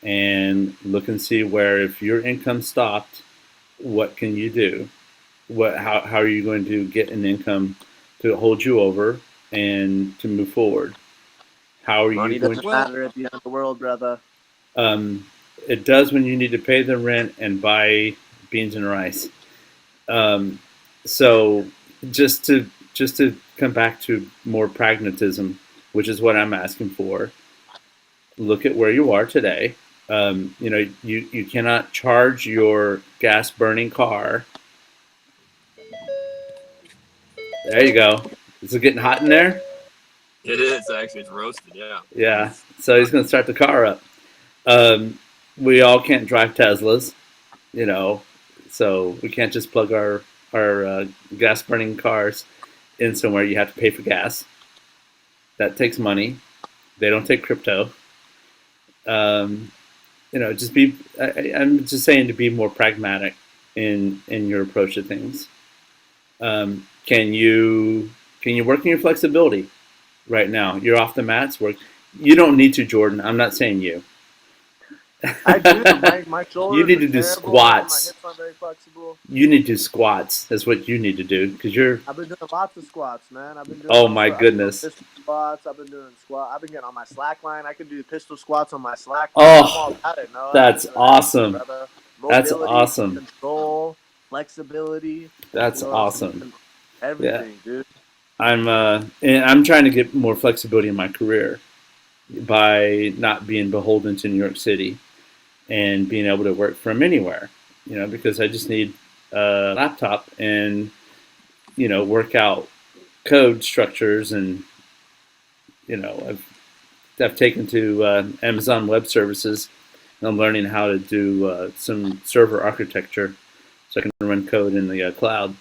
and look and see where, if your income stopped, what can you do? How are you going to get an income to hold you over and to move forward? How are Money you going doesn't matter at the end of the world, brother. It does when you need to pay the rent and buy beans and rice. So just to come back to more pragmatism, which is what I'm asking for. Look at where you are today. You cannot charge your gas burning car. There you go. Is it getting hot in there? It is, actually. It's roasted, yeah. Yeah. So he's going to start the car up. We all can't drive Teslas, so we can't just plug our gas burning cars in somewhere. You have to pay for gas. That takes money. They don't take crypto. Just be. I'm just saying to be more pragmatic in your approach to things. Can you work on your flexibility right now? You're off the mats. You don't need to, Jordan. I'm not saying you. I do. My shoulders. You need to do terrible. squats. My hips aren't very flexible. You need to do squats. That's what you need to do because you're. I've been doing lots of squats, man. I've been doing. Oh my goodness. Pistol squats. I've been doing squats. I've been getting on my slack line. I can do pistol squats on my slack line. Oh, I'm all about it, no? that's awesome. Mobility, That's awesome. Control, flexibility. That's awesome. Everything, dude. I'm trying to get more flexibility in my career by not being beholden to New York City and being able to work from anywhere, because I just need a laptop and, work out code structures, and I've taken to Amazon Web Services, and I'm learning how to do some server architecture so I can run code in the cloud.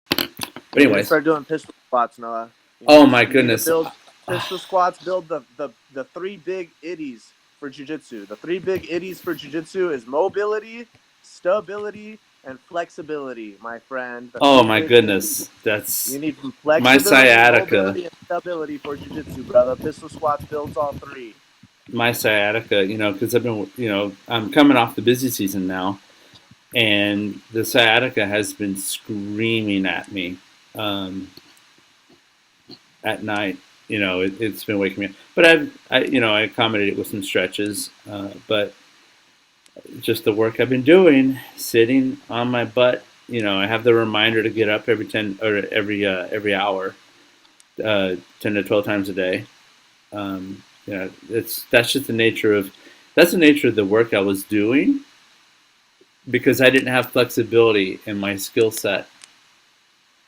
But You need to anyways, start doing pistol squats, Noah. oh my You need to goodness, build pistol squats. Build the three big iddies for jiu-jitsu. The three big iddies for jiu-jitsu is mobility, stability, and flexibility, my friend. The oh three my big iddies. goodness, that's You need some my flexibility, sciatica. mobility, and stability for jiu-jitsu, brother. Pistol squats builds all three. My sciatica, because I've been, I'm coming off the busy season now, and the sciatica has been screaming at me at night. It's been waking me up. But I accommodate it with some stretches. But just the work I've been doing, sitting on my butt. I have the reminder to get up every 10 or every hour, 10 to 12 times a day. That's just the nature of the work I was doing, because I didn't have flexibility in my skill set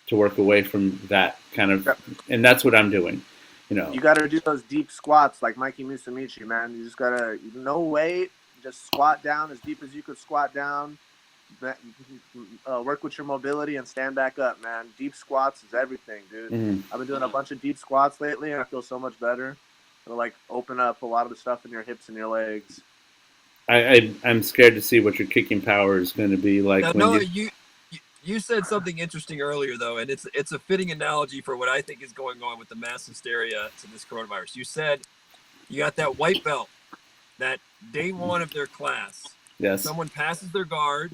to work away from that kind of, and that's what I'm doing. You got to do those deep squats like Mikey Musumeci, man. You just got to, no weight, just squat down as deep as you could squat down. Work with your mobility and stand back up, man. Deep squats is everything, dude. Mm-hmm. I've been doing a bunch of deep squats lately, and I feel so much better. It'll like open up a lot of the stuff in your hips and your legs. I'm scared to see what your kicking power is going to be like. Now, Noah, you said something interesting earlier, though, and it's a fitting analogy for what I think is going on with the mass hysteria to this coronavirus. You said you got that white belt, that day one of their class. Yes. Someone passes their guard,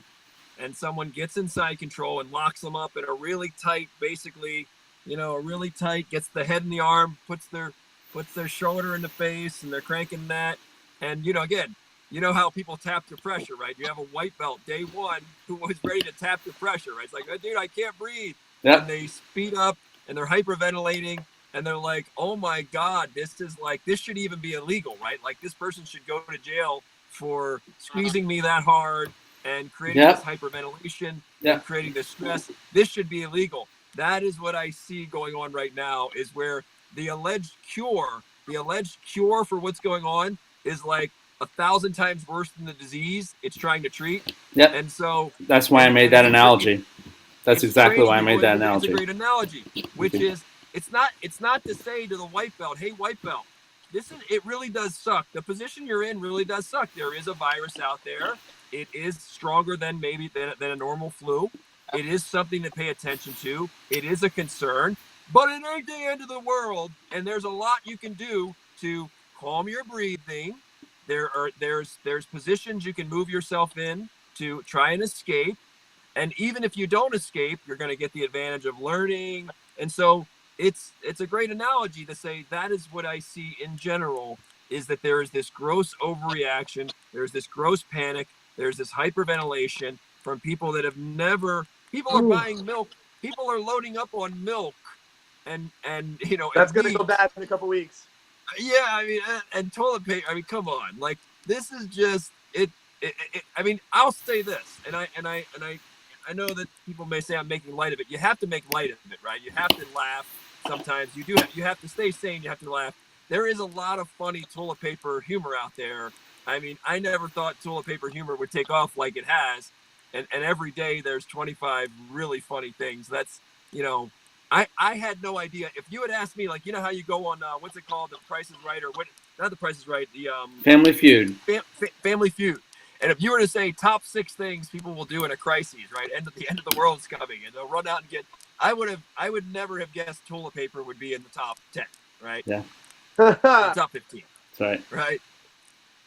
and someone gets inside control and locks them up in a really tight, basically, gets the head in the arm, puts their shoulder in the face, and they're cranking that. And, again, you know how people tap to pressure, right? You have a white belt, day one, who was ready to tap to pressure, right? It's like, oh, dude, I can't breathe. Yep. And they speed up, and they're hyperventilating, and they're like, oh, my God, this should even be illegal, right? Like, this person should go to jail for squeezing me that hard and creating this hyperventilation and creating this stress. This should be illegal. That is what I see going on right now, is where the alleged cure for what's going on is like 1,000 times worse than the disease it's trying to treat. Yep. And so that's why I made that analogy. That's exactly why I made that analogy. It's a great analogy, which is it's not to say to the white belt, hey, white belt, it really does suck. The position you're in really does suck. There is a virus out there. It is stronger than a normal flu. It is something to pay attention to. It is a concern, but it ain't the end of the world. And there's a lot you can do to calm your breathing. There's positions you can move yourself in to try and escape. And even if you don't escape, you're going to get the advantage of learning. And so it's a great analogy to say that is what I see in general, is that there is this gross overreaction. There's this gross panic. There's this hyperventilation from people that have never, people are buying milk. People are loading up on milk. And that's going to go bad in a couple weeks. Yeah. I mean, and toilet paper. I mean, come on. Like, this is just it. I mean, I'll say this, and I know that people may say I'm making light of it. You have to make light of it, right? You have to laugh sometimes. You have to stay sane. You have to laugh. There is a lot of funny toilet paper humor out there. I mean, I never thought toilet paper humor would take off like it has. And every day there's 25 really funny things. That's, I had no idea. If you had asked me, like, how you go on, what's it called? The Price is Right, or what? Not The Price is Right. The Family Feud. Family Feud. And if you were to say top 6 things people will do in a crisis, right? The end of the world's coming, and they'll run out and get. I would never have guessed toilet paper would be in the top 10, right? Yeah. Top 15. That's right. Right.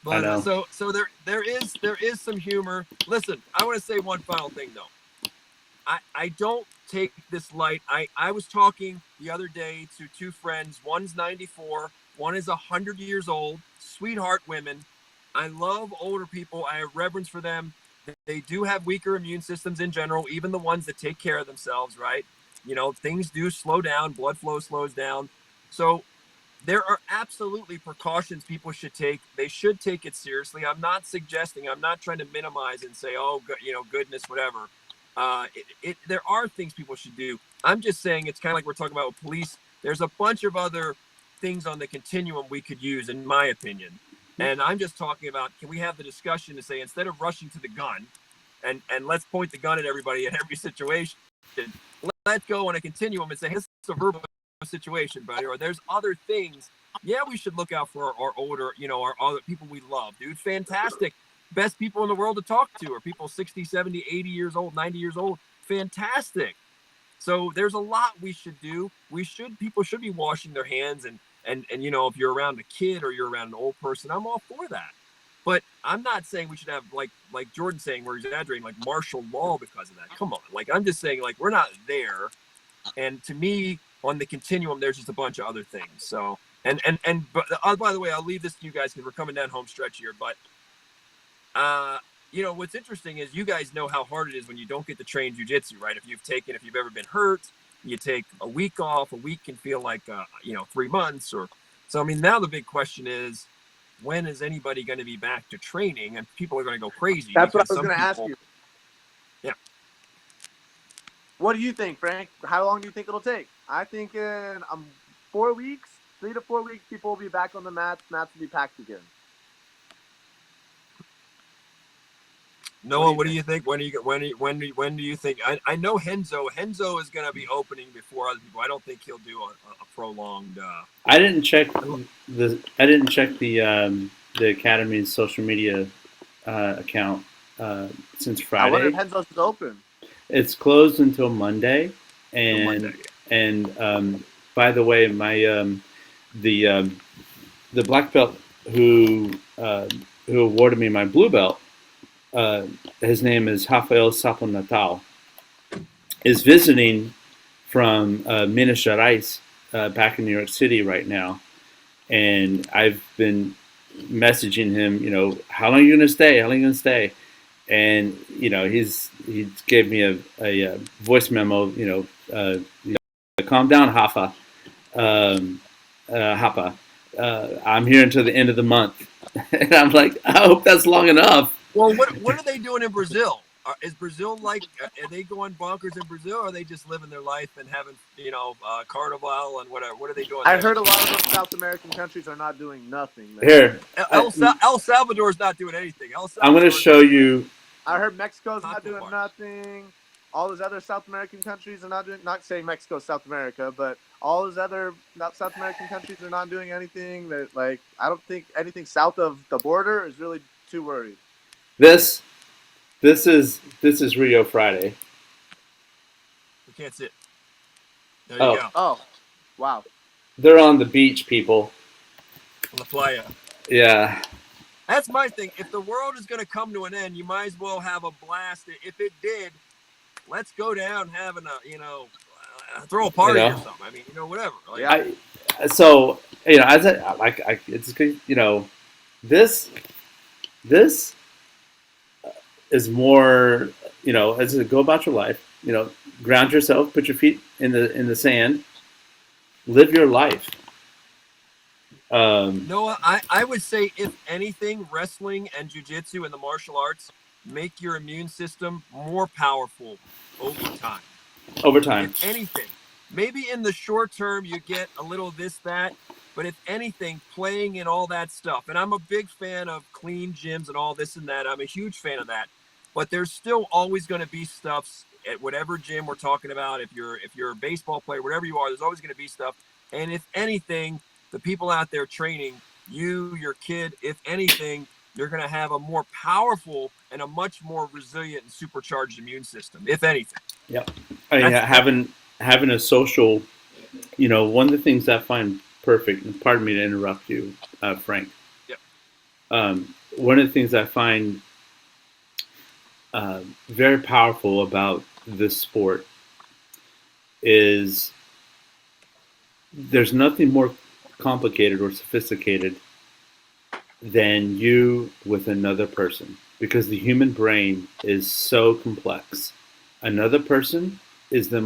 But so there is some humor. Listen, I want to say one final thing though. I don't take this light. I was talking the other day to 2 friends. One's 94. One is 100 years old. Sweetheart women. I love older people. I have reverence for them. They do have weaker immune systems in general, even the ones that take care of themselves, right? Things do slow down. Blood flow slows down. So there are absolutely precautions people should take. They should take it seriously. I'm not trying to minimize and say, oh, goodness, whatever. There are things people should do. I'm just saying it's kind of like we're talking about with police. There's a bunch of other things on the continuum we could use, in my opinion. And I'm just talking about, can we have the discussion to say, instead of rushing to the gun, and let's point the gun at everybody in every situation, let's go on a continuum and say, hey, this is a verbal situation, buddy, or there's other things. Yeah, we should look out for our older, our other people we love, dude. Fantastic. Best people in the world to talk to are people 60, 70, 80 years old, 90 years old. Fantastic. So there's a lot we should do. People should be washing their hands, and if you're around a kid or you're around an old person, I'm all for that. But I'm not saying we should have like Jordan saying we're exaggerating, like martial law because of that. Come on. Like, I'm just saying, like, we're not there. And to me, on the continuum, there's just a bunch of other things. So but by the way, I'll leave this to you guys because we're coming down home stretch here. But what's interesting is you guys know how hard it is when you don't get to train jiu-jitsu, right? If you've ever been hurt, you take a week off. A week can feel like 3 months or so. I mean, now the big question is, when is anybody going to be back to training? And people are going to go crazy. That's what I was going to ask you. Yeah. What do you think, Frank? How long do you think it'll take? I think in 4 weeks, 3 to 4 weeks, people will be back on the mats. Mats will be packed again. Noah, what do you think? When do you think? I know Henzo is going to be opening before other people. I don't think he'll do a prolonged. I didn't check the academy's social media account since Friday. I wonder if Henzo's is open. It's closed until Monday, and by the way, my the black belt who awarded me my blue belt. His name is Rafael Sapo Natal, is visiting from Minas Gerais back in New York City right now. And I've been messaging him, how long are you going to stay? How long are you going to stay? And, he gave me a voice memo, calm down, Rafa. Hapa. I'm here until the end of the month. And I'm like, I hope that's long enough. Well, what are they doing in Brazil? Is Brazil are they going bonkers in Brazil, or are they just living their life and having, carnival and whatever? What are they doing? I heard a lot of those South American countries are not doing nothing, man. Here. El Salvador's not doing anything. I'm going to show you. I heard Mexico's not doing nothing. All those other South American countries are not saying Mexico's South America, but all those other South American countries are not doing anything. That, I don't think anything south of the border is really too worried. This is Rio Friday. You can't see it. There you go. Oh, wow. They're on the beach, people. On the playa. Yeah. That's my thing. If the world is going to come to an end, you might as well have a blast. If it did, let's go down having throw a party or something. I mean, whatever. This is more, as a go about your life, ground yourself, put your feet in the sand, live your life. Noah, I would say, if anything, wrestling and jiu-jitsu and the martial arts make your immune system more powerful over time. If anything, maybe in the short term you get a little this, that, but if anything, playing in all that stuff, and I'm a big fan of clean gyms and all this and that. I'm a huge fan of that. But there's still always going to be stuff at whatever gym we're talking about. If you're a baseball player, whatever you are, there's always going to be stuff. And if anything, the people out there training, your kid, if anything, you're going to have a more powerful and a much more resilient and supercharged immune system, if anything. Yep. Having a social, one of the things I find perfect, and pardon me to interrupt you, Frank. Yep. One of the things I find very powerful about this sport is there's nothing more complicated or sophisticated than you with another person, because the human brain is so complex. Another person is the